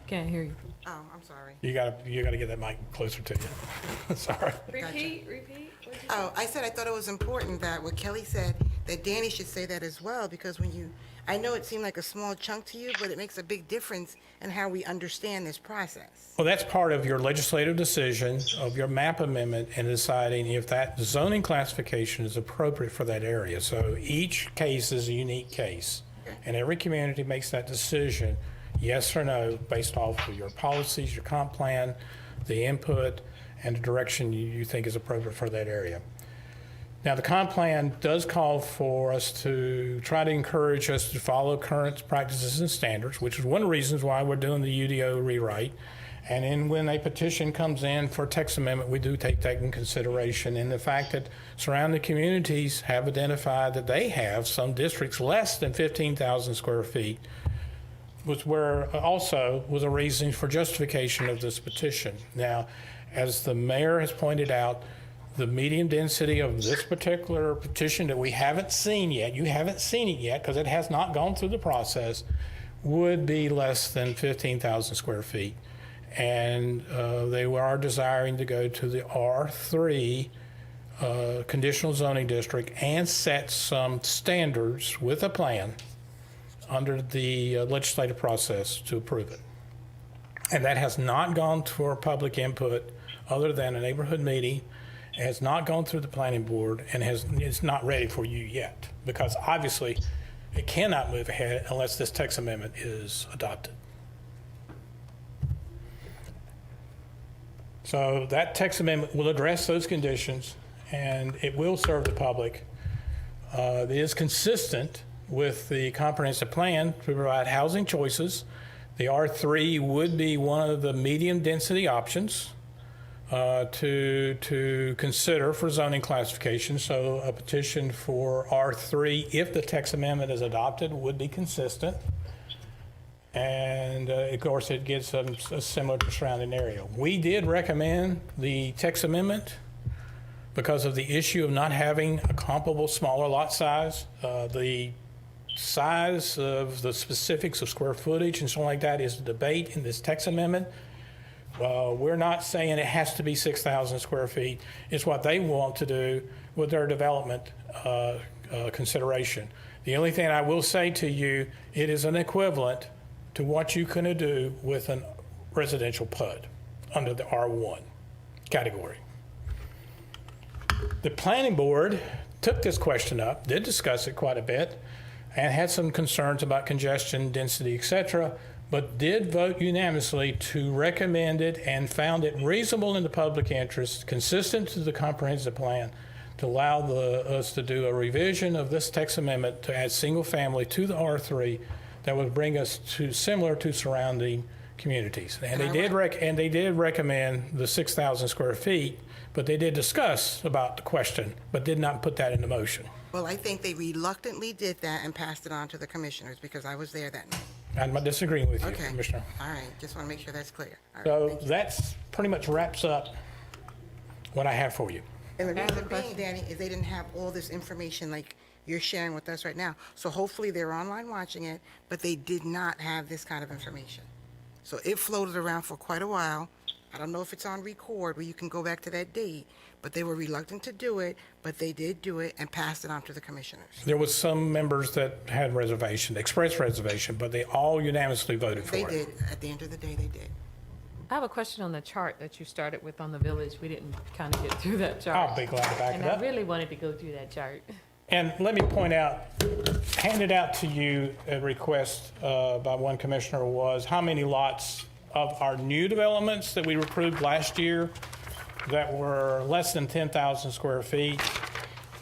Can't hear you. Oh, I'm sorry. You gotta get that mic closer to you. Sorry. Repeat. What'd you say? Oh, I said I thought it was important that what Kelly said, that Danny should say that as well, because when you, I know it seemed like a small chunk to you, but it makes a big difference in how we understand this process. Well, that's part of your legislative decision of your map amendment and deciding if that zoning classification is appropriate for that area. So each case is a unique case, and every community makes that decision, yes or no, based off of your policies, your comp plan, the input, and the direction you think is appropriate for that area. Now, the comp plan does call for us to try to encourage us to follow current practices and standards, which is one of the reasons why we're doing the UDO rewrite. And then when a petition comes in for text amendment, we do take that in consideration. And the fact that surrounding communities have identified that they have some districts less than 15,000 square feet was a reason for justification of this petition. Now, as the mayor has pointed out, the median density of this particular petition that we haven't seen yet, you haven't seen it yet because it has not gone through the process, would be less than 15,000 square feet. And they are desiring to go to the R3 conditional zoning district and set some standards with a plan under the legislative process to approve it. And that has not gone for public input other than a neighborhood meeting. It has not gone through the planning board and it's not ready for you yet, because obviously it cannot move ahead unless this text amendment is adopted. So that text amendment will address those conditions and it will serve the public. It is consistent with the comprehensive plan to provide housing choices. The R3 would be one of the medium density options to consider for zoning classification. So a petition for R3, if the text amendment is adopted, would be consistent. And of course, it gets similar to surrounding area. We did recommend the text amendment because of the issue of not having a comparable smaller lot size. The size of the specifics of square footage and something like that is a debate in this text amendment. We're not saying it has to be 6,000 square feet. It's what they want to do with their development consideration. The only thing I will say to you, it is an equivalent to what you can do with a residential PUD under the R1 category. The planning board took this question up, did discuss it quite a bit, and had some concerns about congestion, density, etc., but did vote unanimously to recommend it and found it reasonable in the public interest, consistent to the comprehensive plan, to allow us to do a revision of this text amendment to add single family to the R3 that would bring us to similar to surrounding communities. And they did recommend the 6,000 square feet, but they did discuss about the question, but did not put that into motion. Well, I think they reluctantly did that and passed it on to the commissioners because I was there that night. I'm not disagreeing with you, Okay. Commissioner. All right, just want to make sure that's clear. All right, So thank you. that's pretty much wraps up what I have for you. And the reason being, Danny, is they didn't have all this information like you're sharing with us right now. So hopefully they're online watching it, but they did not have this kind of information. So it floated around for quite a while. I don't know if it's on record where you can go back to that date, but they were reluctant to do it, but they did do it and passed it on to the commissioners. There was some members that had reservation, expressed reservation, but they all unanimously voted for They it. did. At the end of the day, they did. I have a question on the chart that you started with on the village. We didn't kind of get through that chart. I'll be glad to back it And I up. really wanted to go through that chart. And let me point out, handed out to you a request by one commissioner was how many lots of our new developments that we approved last year that were less than 10,000 square feet.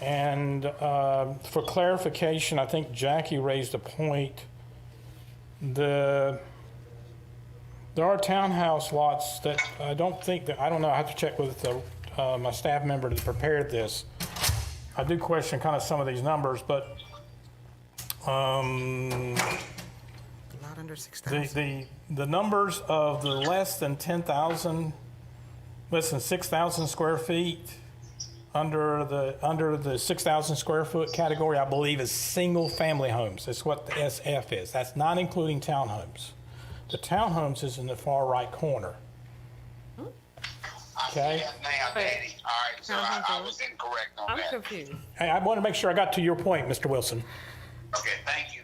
And for clarification, I think Jackie raised a point. There are townhouse lots that I don't know, I have to check with my staff member that prepared this. I do question kind of some of these numbers, but Not under 6,000. the numbers of the less than 6,000 square feet under the 6,000 square foot category, I believe, is single family homes. That's what the SF is. That's not including townhomes. The townhomes is in the far right corner. Okay. Yeah, now, Danny. All right, so I was incorrect on I'm that. confused. Hey, I want to make sure I got to your point, Mr. Wilson. Okay, thank you.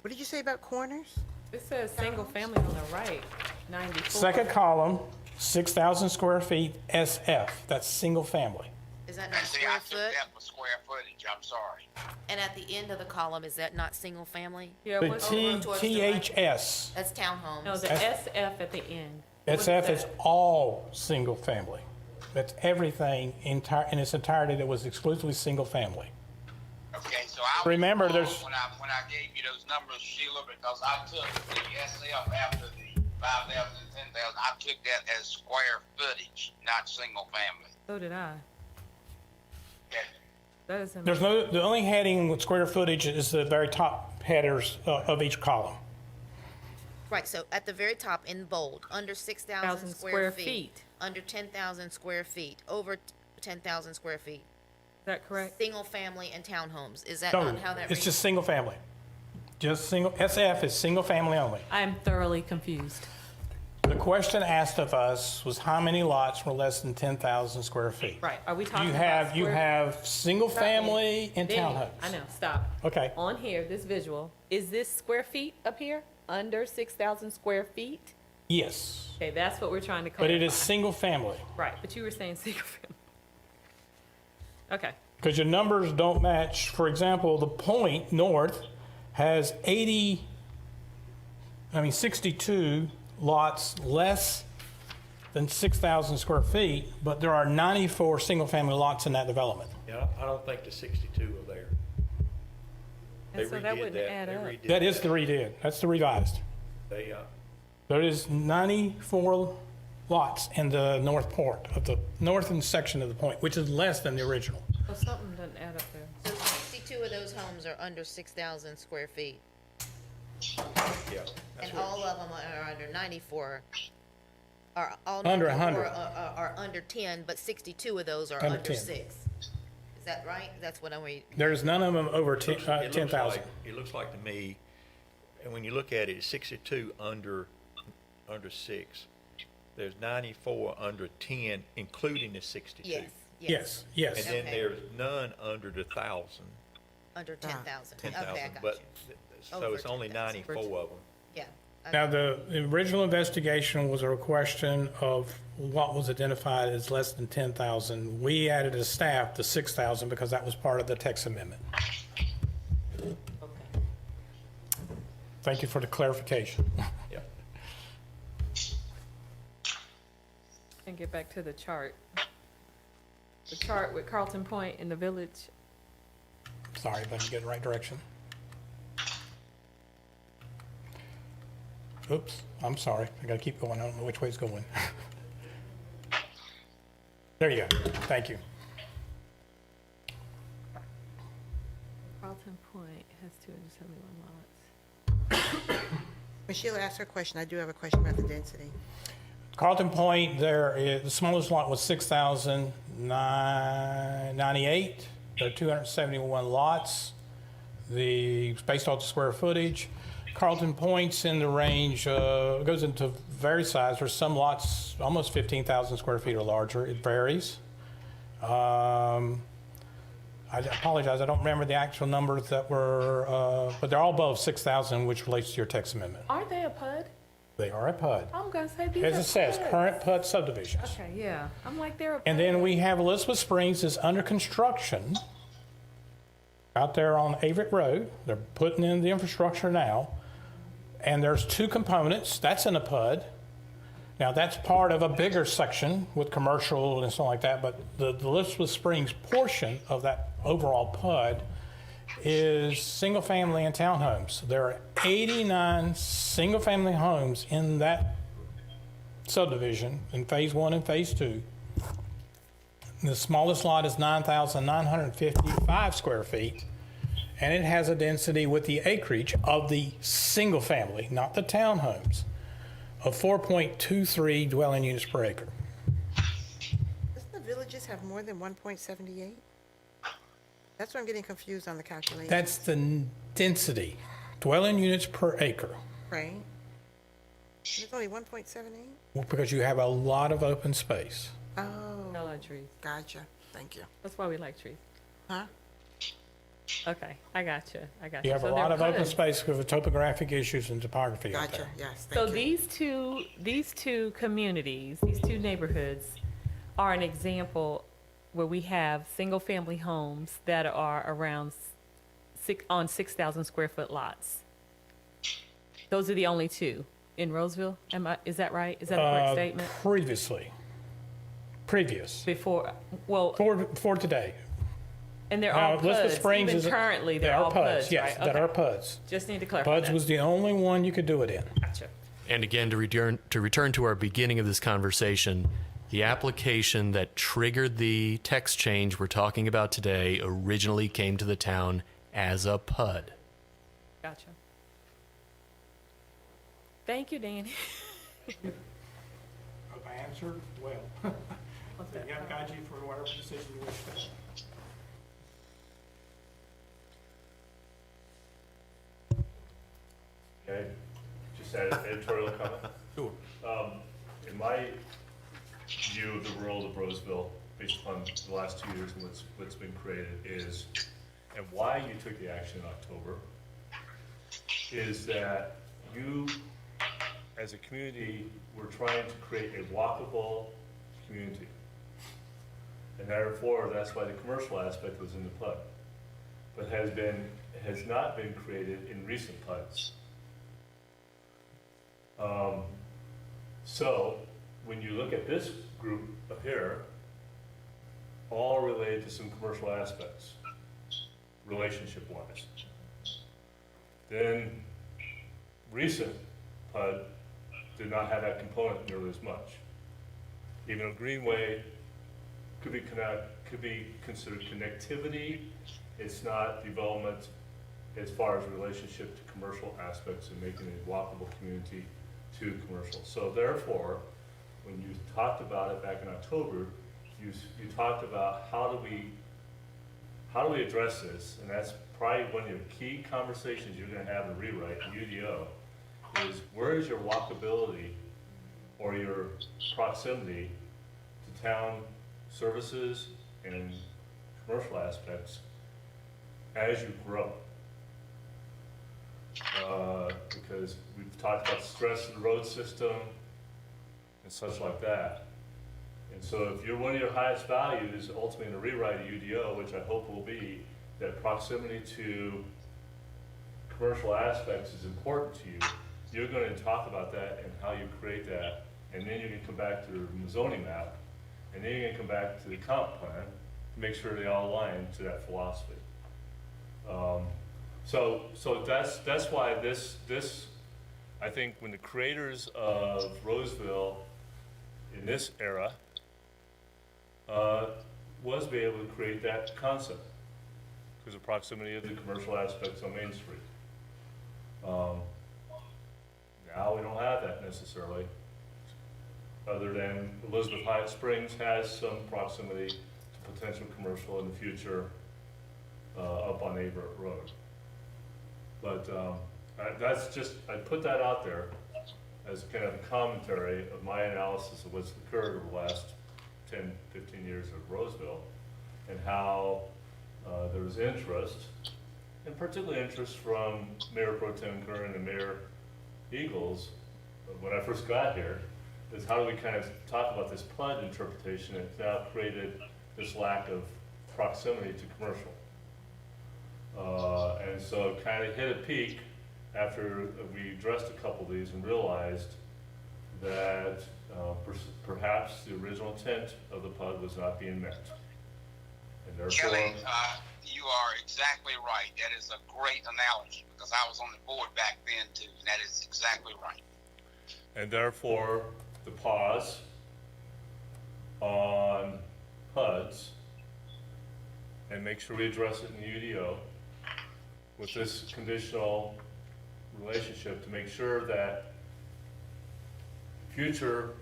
What did you say about corners? It says single family on the right, 94. Second column, 6,000 square feet, SF. That's single family. Is that not See, square I took foot? that for square footage. I'm sorry. And at the end of the column, is that not single family? Yeah, The what's towards the right. THS. That's townhomes. no, the SF at the end. SF is all single family. That's everything in its entirety that was exclusively single family. Okay, so I was Remember, wrong there's- when I gave you those numbers, Sheila, because I took the SF after the 5,000 and 10,000. I took that as square footage, not single family. So did I. Okay. That is in The only heading with square footage is the very top headers of each column. Right, so at the very top in bold, under 6,000 1,000 square feet, under 10,000 square feet, over 10,000 square feet, Is that correct? single family and townhomes. Is that No, not how that it's reads? just single family. Just single, SF is single family only. I am thoroughly confused. The question asked of us was how many lots were less than 10,000 square feet? Right, are we talking You about have square? single family and Danny, townhomes. I know, stop. Okay. On here, this visual, is this square feet up here? Under 6,000 square feet? Yes, Okay, that's what we're trying to but clarify. it is single family. Right, but you were saying single family. Okay, Because your numbers don't match. For example, the Point North has 62 lots less than 6,000 square feet, but there are 94 single-family lots in that development. Yeah, I don't think the 62 are there. They and so that redid wouldn't that. add They up. redid That is the redid. That's the revised. They, There is 94 lots in the north port of the northern section of the Point, which is less than the original. So something doesn't add up there. So 62 of those homes are under 6,000 square feet, yeah. and all of them are under 94. Are all Under 94 100. are under 10, but 62 of those are Under under 10. 6. Is that right? That's what I'm reading. There's none of them over It looks 10,000. like- It looks like to me, and when you look at it, it's 62 under 6. There's 94 under 10, including the 62. Yes, Yes, And yes. then Okay. there's none under the 1,000, under 10,000. 10,000. Okay, I got But, you. so Over it's only 10,000. 94 of them. Yeah. Now, the original investigation was a question of what was identified as less than 10,000. We added as staff the 6,000 because that was part of the text amendment. Okay. Thank you for the clarification. Yeah. And get back to the chart. The chart with Carlton Point in the village. Sorry, but you get the right direction. Oops, I'm sorry. I gotta keep going. I don't know which way it's going. There you go. Thank you. Carlton Point has 271 lots. When Sheila asked her question, I do have a question about the density. Carlton Point, the smallest lot was 6,098. There are 271 lots. Based off the square footage, Carlton Point's in the range, goes into various size. There's some lots almost 15,000 square feet or larger. It varies. I apologize, I don't remember the actual numbers that were, but they're all above 6,000, which relates to your text amendment. Aren't they a PUD? They are a PUD. I'm gonna say these As are it says, PUDs. current PUD subdivisions. Okay, yeah. I'm like, they're a And then we have Elizabeth Springs is under construction out there on Averitt Road. They're putting in the infrastructure now. And there's two components. That's in a PUD. Now, that's part of a bigger section with commercial and stuff like that, but the Elizabeth Springs portion of that overall PUD is single-family and townhomes. There are 89 single-family homes in that subdivision in Phase 1 and Phase 2. The smallest lot is 9,955 square feet, and it has a density with the acreage of the single-family, not the townhomes, of 4.23 dwelling units per acre. Doesn't the villages have more than 1.78? That's why I'm getting confused on the calculation. That's the density, dwelling units per acre, Right? There's only 1.78? because you have a lot of open space. Oh, No lot of trees. gotcha. Thank you. That's why we like trees. Huh? Okay, I got you. I got You you. have a So lot they're of open PUDs. space because of topographic issues and topography out Gotcha, there. yes, So thank you. these two communities, these two neighborhoods are an example where we have single-family homes that are around on 6,000 square foot lots. Those are the only two in Rolesville. Is that right? Is that a correct statement? Previous, Before, well, for today. and they're Now, all Elizabeth PUDs. Springs Even is currently, they they're are all PUDs, PUDs, yes, right? that Okay. are PUDs. Just need to clarify PUDs that. was the only one you could do it in. Gotcha. And again, to return to our beginning of this conversation, the application that triggered the text change we're talking about today originally came to the town as a PUD. Gotcha. Thank you, Danny. Hope I answered well. You have got you for whatever decision you wish to make. Okay, just add an editorial comment. Sure. In my view of the world of Rolesville, based upon the last 2 years and what's been created is, and why you took the action in October, is that you, as a community, were trying to create a walkable community. And therefore, that's why the commercial aspect was in the PUD. But has not been created in recent PUDs. So, when you look at this group up here, all related to some commercial aspects, relationship-wise. Then, recent PUD did not have that component nearly as much. Even a greenway could be considered connectivity. It's not development as far as relationship to commercial aspects and making a walkable community to commercial. So therefore, when you talked about it back in October, you talked about how do we address this, and that's probably one of your key conversations you're going to have in rewrite UDO, is where is your walkability or your proximity to town services and commercial aspects as you grow. Because we've talked about stress in the road system and such like that. And so if one of your highest values, ultimately in a rewrite of UDO, which I hope will be, that proximity to commercial aspects is important to you, you're going to talk about that and how you create that, and then you're going to come back to the zoning map, and then you're going to come back to the comp plan to make sure they all align to that philosophy. So that's why this I think when the creators of Rolesville in this era was be able to create that concept because of proximity of the commercial aspects on Main Street. Now we don't have that necessarily, other than Elizabeth Hyatt Springs has some proximity to potential commercial in the future up on Averett Road. But that's just, I put that out there as kind of a commentary of my analysis of what's occurred over the last 10, 15 years of Rolesville, and how there was interest, and particularly interest from Mayor Pro Tem Curran and Mayor Eagles, when I first got here, is how do we kind of talk about this PUD interpretation and it's now created this lack of proximity to commercial. And so it kind of hit a peak after we addressed a couple of these and realized that perhaps the original intent of the PUD was not being met. And therefore, Kelly, you are exactly right. That is a great analogy because I was on the board back then too, and that is exactly right. and therefore, the pause on PUDs, and make sure we address it in the UDO with this conditional relationship to make sure that future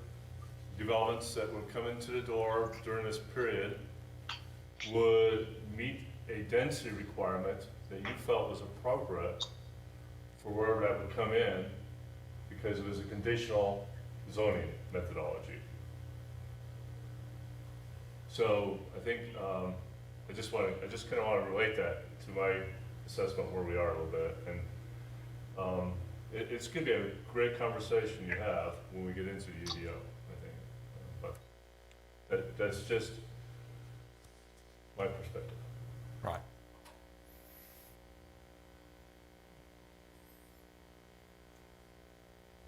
developments that would come into the door during this period would meet a density requirement that you felt was appropriate for wherever that would come in, because it was a conditional zoning methodology. So I think, I just kind of want to relate that to my assessment where we are a little bit. And it's going to be a great conversation you have when we get into the UDO, I think. But that's just my perspective. Right.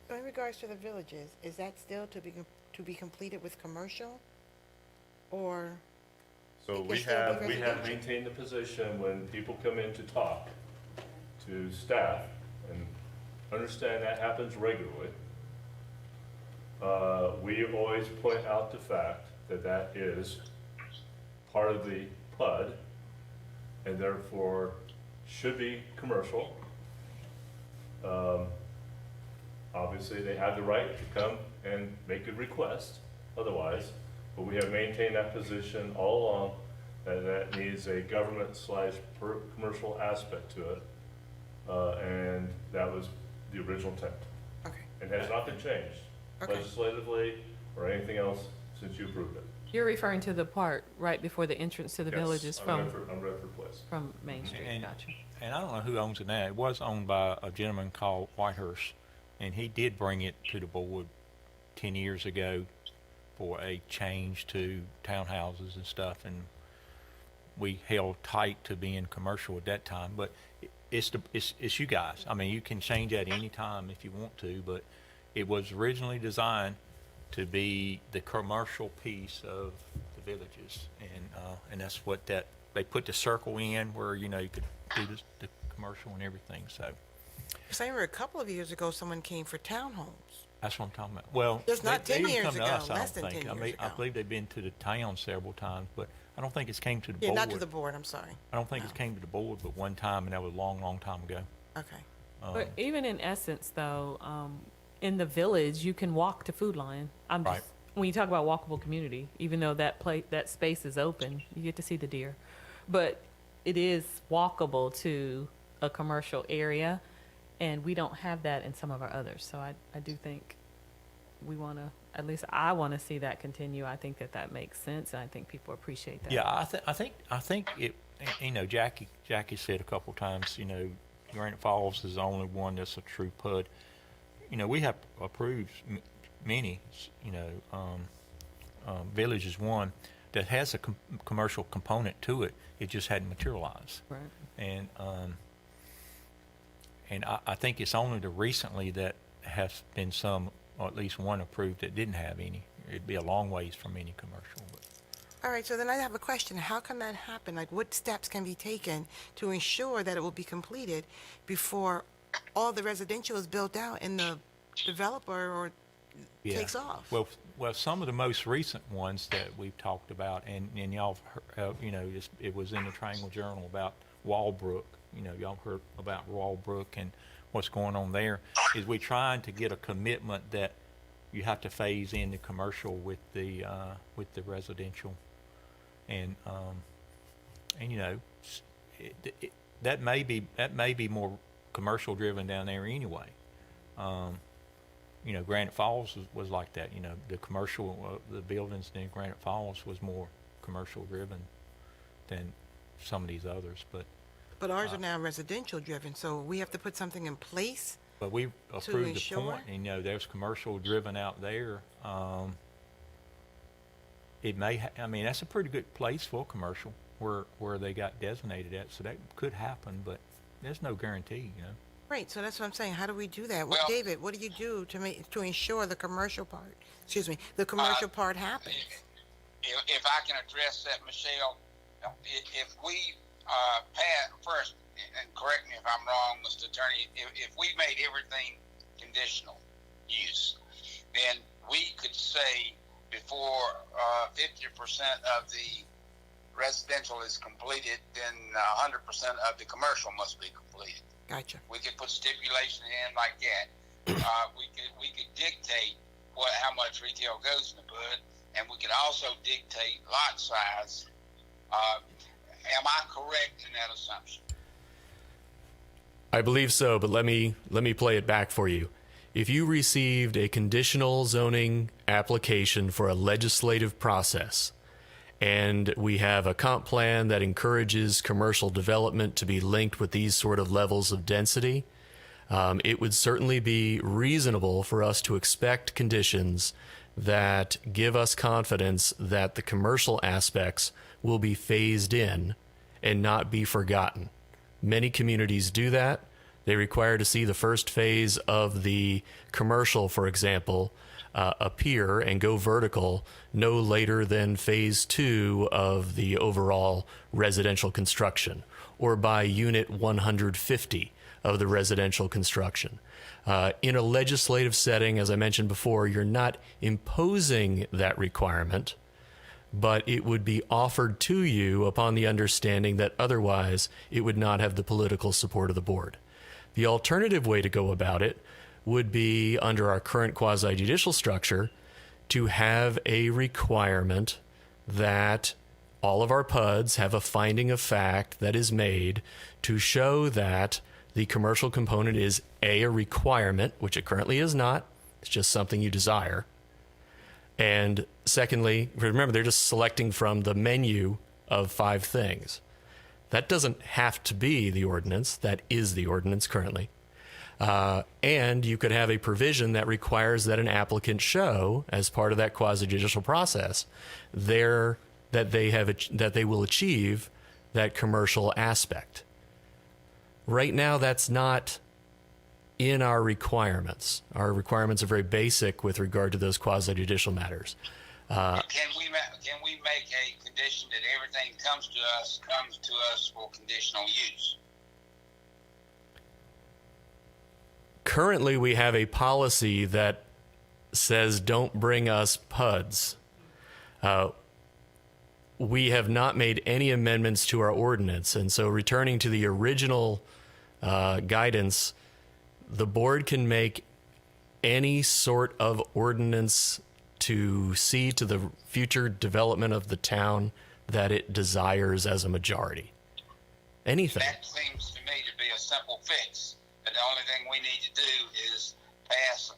So in regards to the villages, is that still to be completed with commercial? Or, So It we can still be have residential. maintained the position when people come in to talk to staff, and understand that happens regularly. We always point out the fact that that is part of the PUD, and therefore should be commercial. Obviously, they have the right to come and make a request otherwise, but we have maintained that position all along, that that needs a government/commercial aspect to it. And that was the original intent, okay, and has not been changed Okay. legislatively or anything else since you approved it. You're referring to the part right before the entrance to the Yes, villages on from, Redford Place. from Main Street. And- Gotcha. And I don't know who owns it now. It was owned by a gentleman called Whitehurst, and he did bring it to the board 10 years ago for a change to townhouses and stuff, and we held tight to being commercial at that time. But it's you guys. I mean, you can change that any time if you want to, but it was originally designed to be the commercial piece of the villages, and that's what they put the circle in where you could do the commercial and everything. So so I remember a couple of years ago, someone came for townhomes. that's what I'm talking about. Well, Just not they 10 didn't years come to ago, us, I less don't than think. 10 I years mean, I ago. believe they've been to the town several times, but I don't think it's came to the Yeah, board. not to the board, I'm sorry. I don't think it's came to the board, but one time, and that was a long, long time ago. Okay, But even in essence, though, in the village, you can walk to Food Lion. Right. When you talk about walkable community, even though that space is open, you get to see the deer. But it is walkable to a commercial area, and we don't have that in some of our others. So I do think we want to, at least I want to see that continue. I think that makes sense, and I think people appreciate that. Yeah, I think it. Jackie said a couple times. Granite Falls is the only one that's a true PUD. We have approved many. Village is one that has a commercial component to it. It just hadn't materialized. Right. And I think it's only the recently that has been some, or at least one approved that didn't have any. It'd be a long ways from any commercial. But all right, so then I have a question. How can that happen? Like, what steps can be taken to ensure that it will be completed before all the residential is built out and the developer or takes off? Well, some of the most recent ones that we've talked about, and y'all, it was in the Triangle Journal about Walbrook. Y'all heard about Walbrook and what's going on there. Is we trying to get a commitment that you have to phase in the commercial with the residential, and that may be more commercial driven down there anyway. Granite Falls was like that. The commercial, the buildings in Granite Falls was more commercial driven than some of these others. But ours are now residential driven, so we have to put something in place. But we've approved the ensure? point, and there's commercial driven out there. It may, that's a pretty good place for commercial where they got designated at, so that could happen, but there's no guarantee, Right, so that's what I'm saying. How do we do that? Well- David, what do you do to ensure the commercial part, the commercial part happens? If I can address that, Michelle, if we pass first, and correct me if I'm wrong, Mr. Attorney, if we made everything conditional use, then we could say before 50% of the residential is completed, then 100% of the commercial must be completed. Gotcha. We could put stipulation in like that. We could dictate how much retail goes in the PUD, and we could also dictate lot size. Am I correct in that assumption? I believe so, but let me play it back for you. If you received a conditional zoning application for a legislative process, and we have a comp plan that encourages commercial development to be linked with these sort of levels of density, it would certainly be reasonable for us to expect conditions that give us confidence that the commercial aspects will be phased in and not be forgotten. Many communities do that. They require to see the first phase of the commercial, for example, appear and go vertical no later than phase 2 of the overall residential construction, or by unit 150 of the residential construction. In a legislative setting, as I mentioned before, you're not imposing that requirement, but it would be offered to you upon the understanding that otherwise it would not have the political support of the board. The alternative way to go about it would be, under our current quasi-judicial structure, to have a requirement that all of our PUDs have a finding of fact that is made to show that the commercial component is a requirement, which it currently is not. It's just something you desire. And secondly, remember, they're just selecting from the menu of 5 things. That doesn't have to be the ordinance. That is the ordinance currently. And you could have a provision that requires that an applicant show, as part of that quasi-judicial process, that they will achieve that commercial aspect. Right now, that's not in our requirements. Our requirements are very basic with regard to those quasi-judicial matters. Can we make a condition that everything comes to us for conditional use? Currently, we have a policy that says don't bring us PUDs. We have not made any amendments to our ordinance, and so returning to the original guidance, the board can make any sort of ordinance to see to the future development of the town that it desires as a majority. Anything. That seems to me to be a simple fix. The only thing we need to do is pass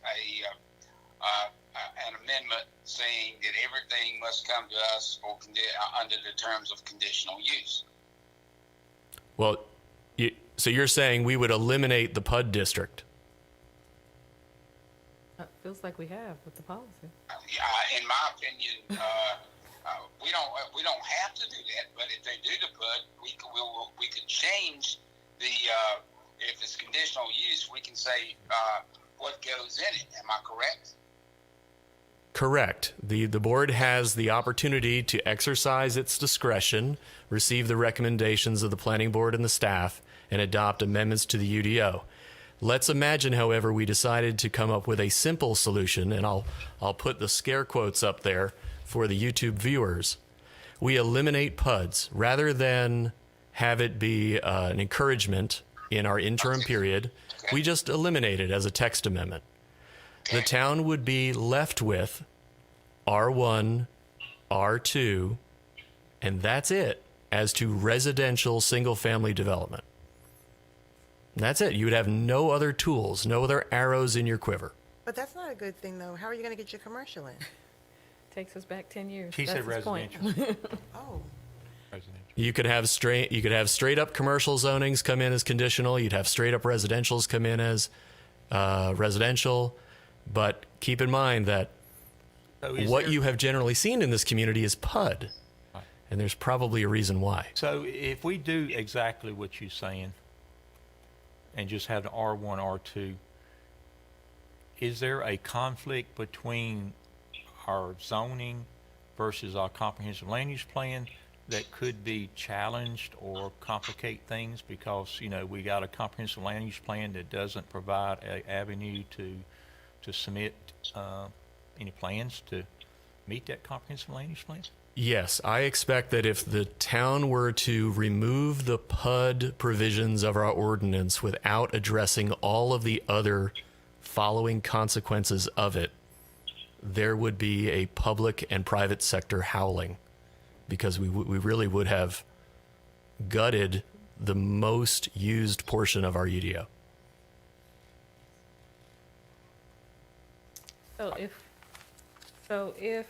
an amendment saying that everything must come to us under the terms of conditional use. Well, so you're saying we would eliminate the PUD district? Feels like we have with the policy. In my opinion, we don't have to do that. But if they do the PUD, we could change the. If it's conditional use, we can say what goes in it. Am I correct? Correct. The board has the opportunity to exercise its discretion, receive the recommendations of the planning board and the staff, and adopt amendments to the UDO. Let's imagine, however, we decided to come up with a simple solution, and I'll put the scare quotes up there for the YouTube viewers. We eliminate PUDs rather than have it be an encouragement in our interim period. We just eliminate it as a text amendment. The town would be left with R1, R2, and that's it as to residential single-family development. And that's it. You would have no other tools, no other arrows in your quiver. But that's not a good thing, though. How are you going to get your commercial in? Takes us back 10 years. He That's said his point. residential. Oh, Residential. You could have straight up commercial zonings come in as conditional. You'd have straight up residentials come in as residential. But keep in mind that So is what there- you have generally seen in this community is PUD. And there's probably a reason why. So if we do exactly what you're saying, and just have the R1, R2, is there a conflict between our zoning versus our comprehensive land use plan that could be challenged or complicate things? Because, you know, we got a comprehensive land use plan that doesn't provide an avenue to submit any plans to meet that comprehensive land use plan? Yes, I expect that if the town were to remove the PUD provisions of our ordinance without addressing all of the other following consequences of it, there would be a public and private sector howling, because we really would have gutted the most used portion of our UDO. So if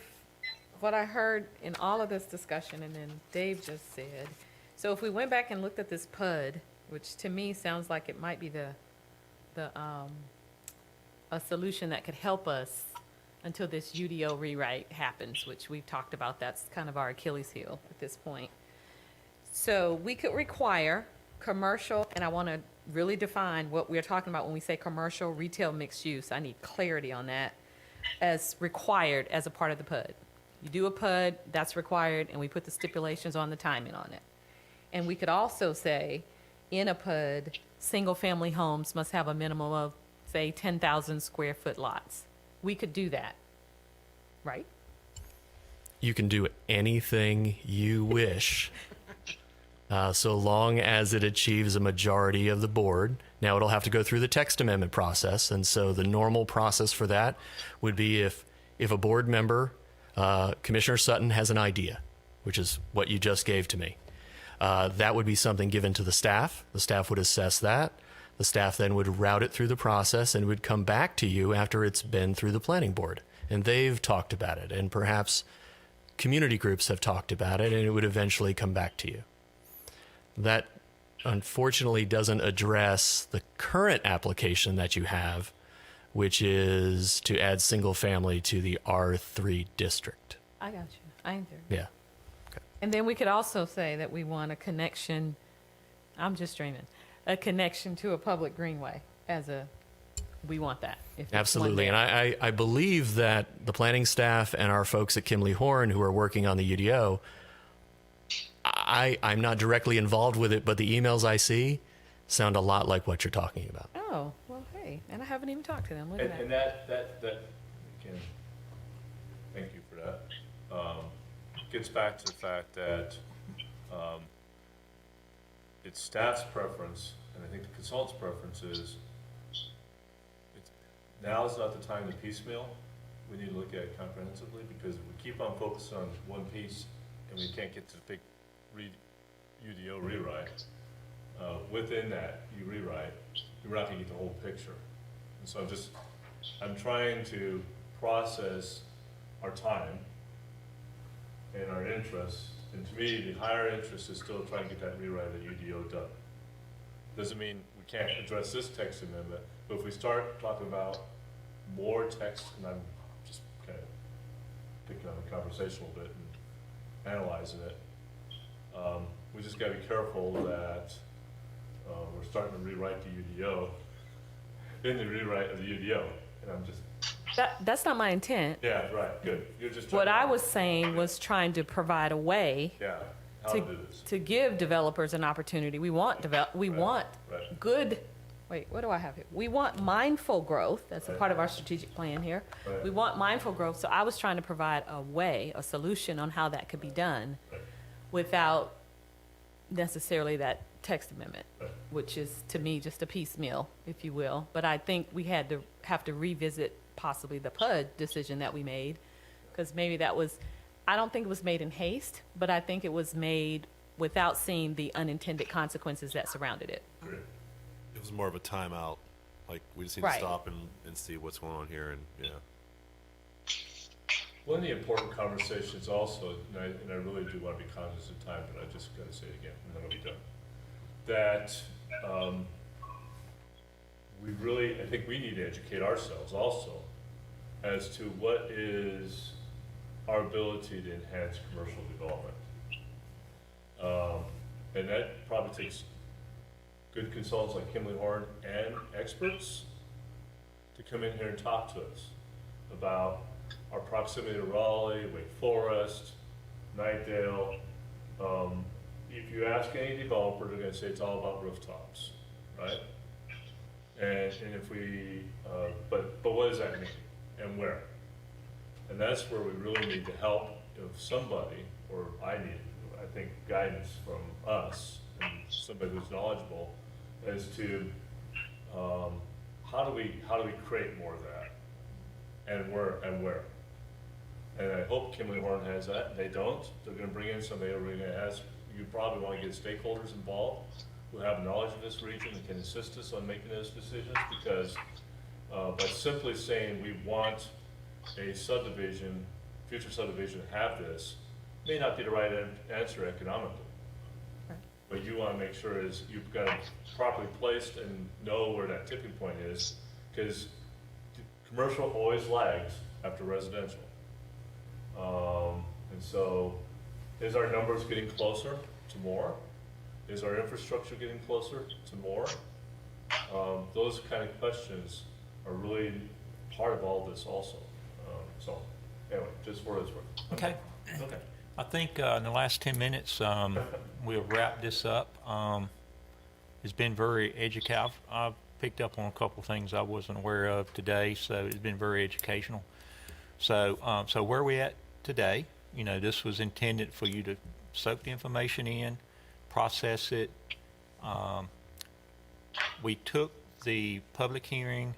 what I heard in all of this discussion, and then Dave just said, so if we went back and looked at this PUD, which to me sounds like it might be a solution that could help us until this UDO rewrite happens, which we've talked about, that's kind of our Achilles heel at this point. So we could require commercial, and I want to really define what we're talking about when we say commercial, retail, mixed use. I need clarity on that, as required as a part of the PUD. You do a PUD, that's required, and we put the stipulations on the timing on it. And we could also say, in a PUD, single-family homes must have a minimum of, say, 10,000 square foot lots. We could do that, right? You can do anything you wish, so long as it achieves a majority of the board. Now, it'll have to go through the text amendment process, and so the normal process for that would be if a board member, Commissioner Sutton, has an idea, which is what you just gave to me. That would be something given to the staff. The staff would assess that. The staff then would route it through the process and would come back to you after it's been through the planning board. And they've talked about it, and perhaps community groups have talked about it, and it would eventually come back to you. That unfortunately doesn't address the current application that you have, which is to add single family to the R3 district. I got you. I ain't there. Yeah. And then we could also say that we want a connection, I'm just dreaming, a connection to a public greenway we want that. If it's one Absolutely. there. And I believe that the planning staff and our folks at Kimley Horn who are working on the UDO, I'm not directly involved with it, but the emails I see sound a lot like what you're talking about. Oh, well, hey, and I haven't even talked to them. Look at And that. that, again, thank you for that. Gets back to the fact that it's staff's preference, and I think the consultant's preference is, now is not the time to piecemeal. We need to look at it comprehensively, because if we keep on focusing on one piece and we can't get to the big UDO rewrite, within that you rewrite, you're not gonna get the whole picture. And so I'm trying to process our time and our interests, and to me, the higher interest is still trying to get that rewrite of the UDO done. Doesn't mean we can't address this text amendment, but if we start talking about more text, and I'm just kind of picking on the conversation a little bit and analyzing it, we just gotta be careful that we're starting to rewrite the UDO in the rewrite of the UDO, and I'm just, That's not my intent. yeah, right, good. You're just What trying I to- was saying was trying to provide a way Yeah, how to do this. to give developers an opportunity. We want right. good, wait, what do I have here? We want mindful growth. That's a Right. part of our strategic plan here. Right. We want mindful growth. So I was trying to provide a way, a solution on how that could be done Right. without necessarily that text amendment, Right. which is to me just a piecemeal, if you will. But I think we have to revisit possibly the PUD decision that we made, because maybe that was, I don't think it was made in haste, but I think it was made without seeing the unintended consequences that surrounded it. Great. It was more of a timeout. Like, we just need Right. to stop and see what's going on here, and yeah. One of the important conversations also, and I really do want to be conscious of time, but I just gotta say it again, and then I'll be done. That, I think we need to educate ourselves also as to what is our ability to enhance commercial development. And that probably takes good consultants like Kimley Horn and experts to come in here and talk to us about our proximity to Raleigh, Wake Forest, Nightdale. If you ask any developer, they're gonna say it's all about rooftops, right? And if we, but what does that mean, and where? And that's where we really need the help of somebody, or I think, guidance from us, and somebody who's knowledgeable, as to, how do we create more of that? And where? And I hope Kimley Horn has that. They don't. They're gonna bring in somebody, we're gonna ask, you probably wanna get stakeholders involved who have knowledge of this region and can assist us on making those decisions, because, by simply saying we want a subdivision, future subdivision to have this, may not be the right answer economically. But you wanna make sure is you've got it properly placed and know where that tipping point is, because commercial always lags after residential. And so, is our numbers getting closer to more? Is our infrastructure getting closer to more? Those kind of questions are really part of all this also. So, anyway, just for it's worth. Okay. Okay. I think in the last 10 minutes, we'll wrap this up. It's been very educational. I've picked up on a couple things I wasn't aware of today, so it's been very educational. So where we at today, this was intended for you to soak the information in, process it. We took the public hearing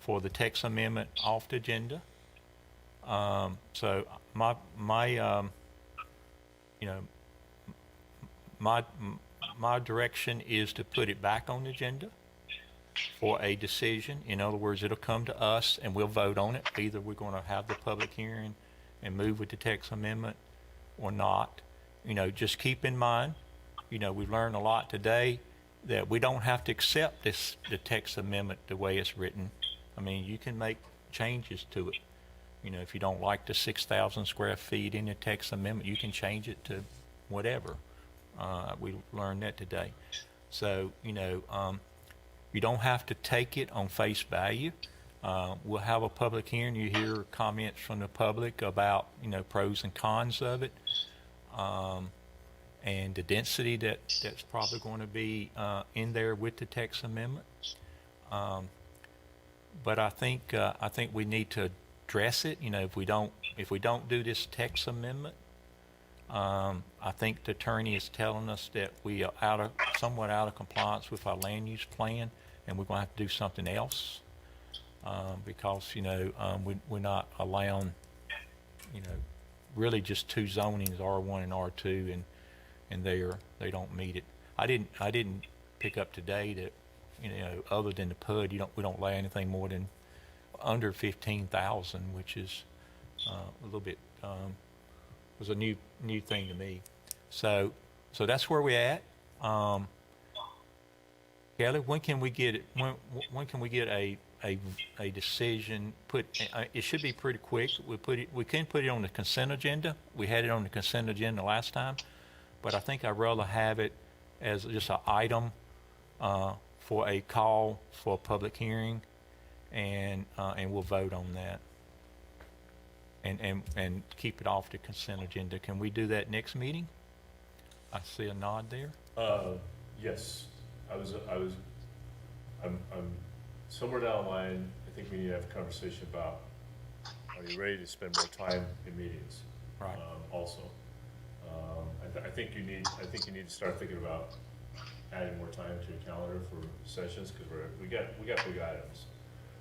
for the text amendment off the agenda. So my direction is to put it back on the agenda for a decision. In other words, it'll come to us and we'll vote on it. Either we're going to have the public hearing and move with the text amendment or not. Just keep in mind, we've learned a lot today that we don't have to accept the text amendment the way it's written. I mean, you can make changes to it. If you don't like the 6,000 square feet in the text amendment, you can change it to whatever. We learned that today. So, you don't have to take it on face value. We'll have a public hearing. You hear comments from the public about, pros and cons of it, and the density that's probably going to be in there with the text amendment. But I think we need to address it. If we don't do this text amendment, I think the attorney is telling us that we are somewhat out of compliance with our land use plan, and we're going to have to do something else because we're not allowing really just two zonings, R1 and R2, and they don't meet it. I didn't pick up today that other than the PUD, we don't allow anything more than under 15,000, which is a little bit was a new thing to me. So that's where we're at. Kelly, when can we get it? When can we get a decision put? It should be pretty quick. We can put it on the consent agenda. We had it on the consent agenda last time, but I think I'd rather have it as just an item for a call for a public hearing, and we'll vote on that. And keep it off the consent agenda. Can we do that next meeting? I see a nod there. Yes, I'm somewhere down the line, I think we need to have a conversation about, are you ready to spend more time in meetings? Right. Also, I think you need to start thinking about adding more time to your calendar for sessions, because we got big items.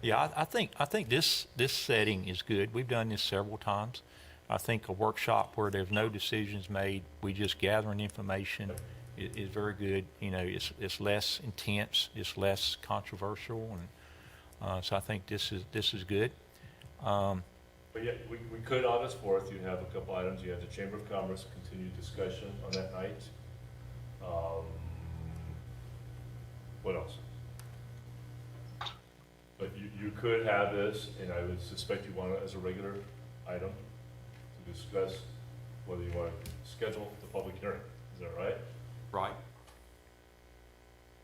Yeah, I think this setting is good. We've done this several times. I think a workshop where there's no decisions made, we just gathering information is very good. It's less intense, it's less controversial, and so I think this is good. But yeah, we could, August 4th, you have a couple items. You have the Chamber of Commerce continued discussion on that night. What else? But you could have this, and I would suspect you want it as a regular item to discuss whether you want to schedule the public hearing. Is that right? Right.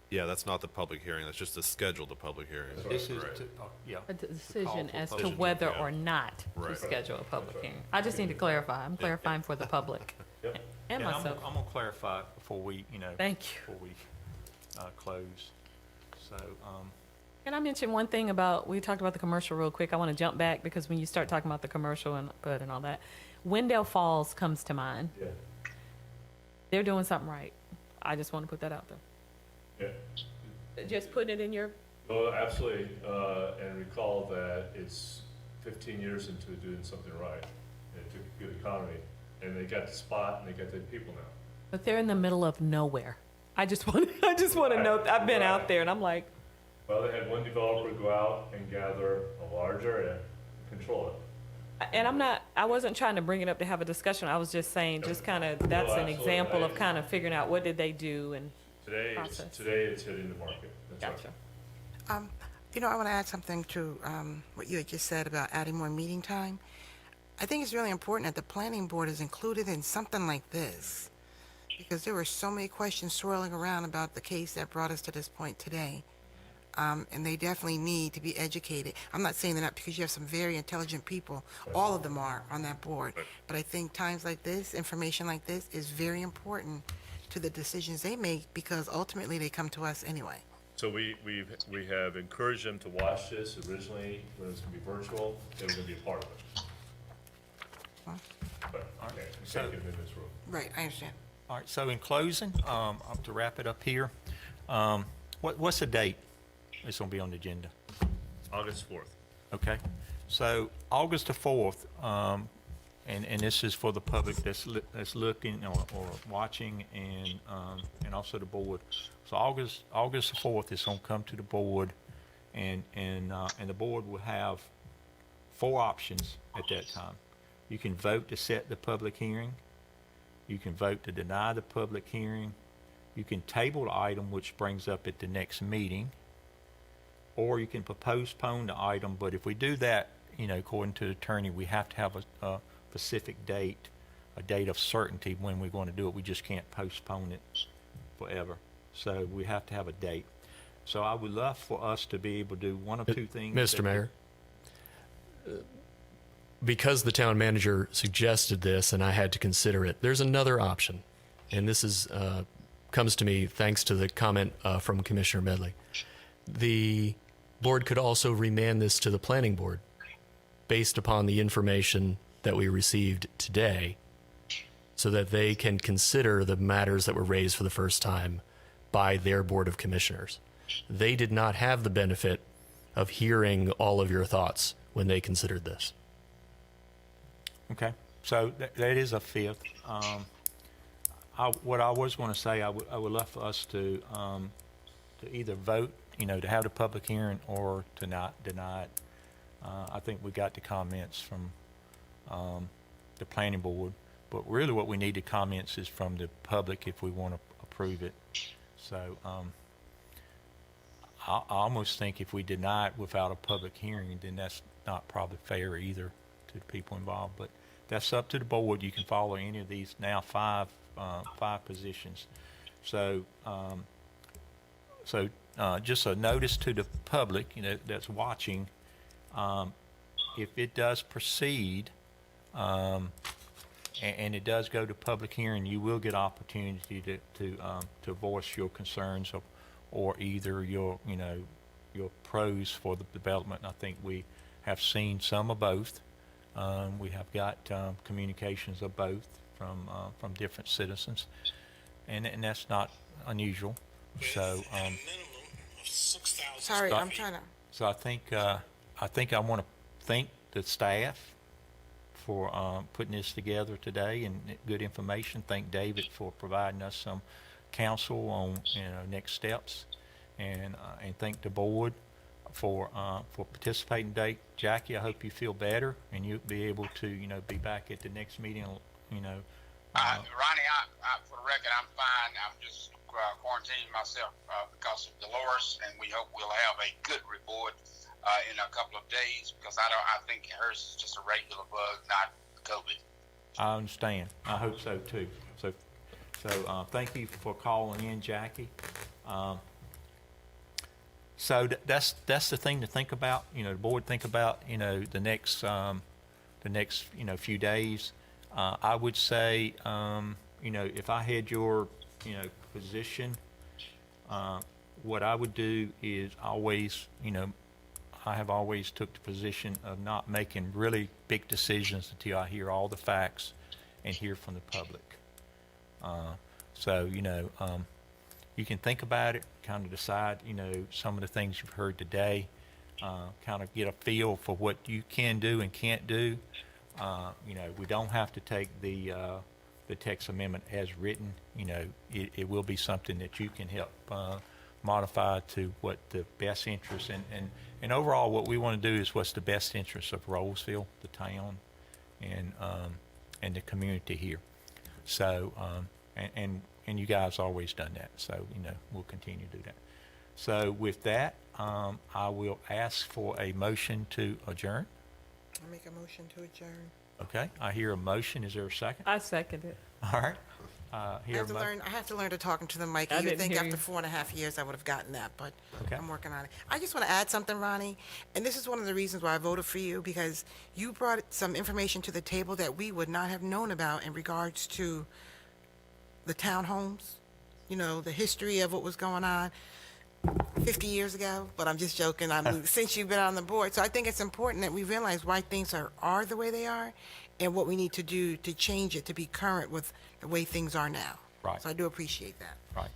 Yeah, that's not the public hearing. That's just to schedule the public hearing. This is, Correct. yeah. A decision for as to public- whether yeah. or not to Right. schedule a public hearing. I just need to clarify. I'm clarifying for the public Yep. and Yeah, myself. I'm gonna clarify before we, Thank you. before we, close. So, Can I mention one thing about, we talked about the commercial real quick. I want to jump back because when you start talking about the commercial and PUD and all that, Wendell Falls comes to mind. Yeah, They're doing something right. I just want to put that out there. yeah. Just putting it in your, Oh, absolutely, and recall that it's 15 years into doing something right. It took a good economy, and they got the spot, and they got the people now. but they're in the middle of nowhere. I just want to know, I've been out there and I'm like, Well, they had one developer go out and gather a large area, control it. and I wasn't trying to bring it up to have a discussion. I was just saying, just kind of, that's an absolutely. example of kind of figuring out what did they do and Today, Process. it's hitting the market. That's right. gotcha. I want to add something to what you had just said about adding more meeting time. I think it's really important that the planning board is included in something like this, because there were so many questions swirling around about the case that brought us to this point today. And they definitely need to be educated. I'm not saying that because you have some very intelligent people, all of them are on that board. But I think times like this, information like this is very important to the decisions they make, because ultimately they come to us anyway. So we have encouraged them to watch this. Originally, when it was gonna be virtual, they were gonna be a part of it. But, okay, we So- can't get them in this room. Right, I understand. all right, so in closing, to wrap it up here, what's the date it's gonna be on the agenda? August 4th. Okay, so August the 4th, and this is for the public that's looking or watching, and also the board. So August the 4th is gonna come to the board, and the board will have 4 options at that time. You can vote to set the public hearing. You can vote to deny the public hearing. You can table the item, which brings up at the next meeting. Or you can postpone the item, but if we do that, according to the attorney, we have to have a specific date, a date of certainty when we're going to do it. We just can't postpone it forever. So we have to have a date. So I would love for us to be able to do one of two things. Mr. Mayor, because the town manager suggested this and I had to consider it, there's another option. And this is comes to me thanks to the comment from Commissioner Medley. The board could also remand this to the planning board based upon the information that we received today, so that they can consider the matters that were raised for the first time by their board of commissioners. They did not have the benefit of hearing all of your thoughts when they considered this. Okay, so that is a fifth. What I was going to say, I would love for us to either vote, to have the public hearing, or to not deny it. I think we got the comments from the planning board, but really what we need the comments is from the public if we want to approve it. So I almost think if we deny it without a public hearing, then that's not probably fair either to the people involved. But that's up to the board. You can follow any of these now five positions. So just a notice to the public, that's watching. If it does proceed, and it does go to public hearing, you will get opportunity to voice your concerns or either your pros for the development. And I think we have seen some of both. We have got communications of both from different citizens, and that's not unusual. So Sorry, I'm trying to. so I think I want to thank the staff for putting this together today and good information. Thank David for providing us some counsel on next steps, and thank the board for participating today. Jackie, I hope you feel better and you'll be able to be back at the next meeting. Ronnie, for the record, I'm fine. I'm just quarantining myself because of Dolores, and we hope we'll have a good report in a couple of days, because I think hers is just a regular bug, not COVID. I understand. I hope so too. So thank you for calling in, Jackie. that's the thing to think about, you know, the board think about, you know, the next, you know, few days. I would say, you know, if I had your, you know, position, what I would do is always, you know, I have always took the position of not making really big decisions until I hear all the facts and hear from the public. So, you know, you can think about it, kind of decide, you know, some of the things you've heard today, kind of get a feel for what you can do and can't do. You know, we don't have to take the text amendment as written. You know, it will be something that you can help modify to what the best interest and overall what we want to do is what's the best interest of Rolesville, the town, and the community here. So, and you guys always done that. So, you know, we'll continue to do that. So with that, I will ask for a motion to adjourn. I make a motion to adjourn. Okay, I hear a motion. Is there a second? I second it. All right. I have to learn to talk into the mic. I You'd didn't think hear after you. 4.5 years I would have gotten that, but Okay. I'm working on it. I just want to add something, Ronnie, and this is one of the reasons why I voted for you, because you brought some information to the table that we would not have known about in regards to the townhomes, you know, the history of what was going on 50 years ago, but I'm just joking. Since you've been on the board. So I think it's important that we realize why things are the way they are and what we need to do to change it to be current with the way things are now. Right. So I do appreciate that. Right.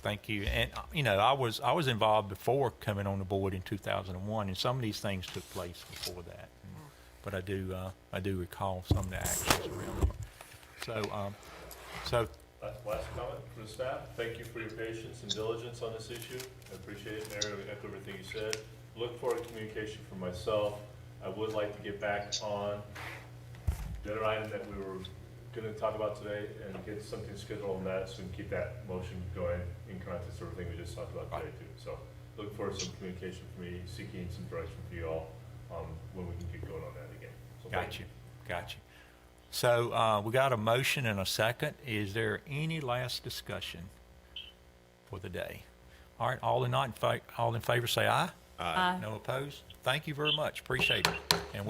Thank you. And, you know, I was involved before coming on the board in 2001, and some of these things took place before that. But I do recall some of the actions around it. So, Last comment from the staff. Thank you for your patience and diligence on this issue. I appreciate it. Mary, I echo everything you said. Look forward to communication from myself. I would like to get back on the other item that we were going to talk about today and get something scheduled on that so we can keep that motion going in context of everything we just talked about today too. So look forward to some communication from me, seeking some direction for you all when we can get going on that again. So thank got you. So we got a motion and a second. Is there any last discussion for the day? All right, all in favor say aye. Aye. No opposed? Thank you very much. Appreciate it. And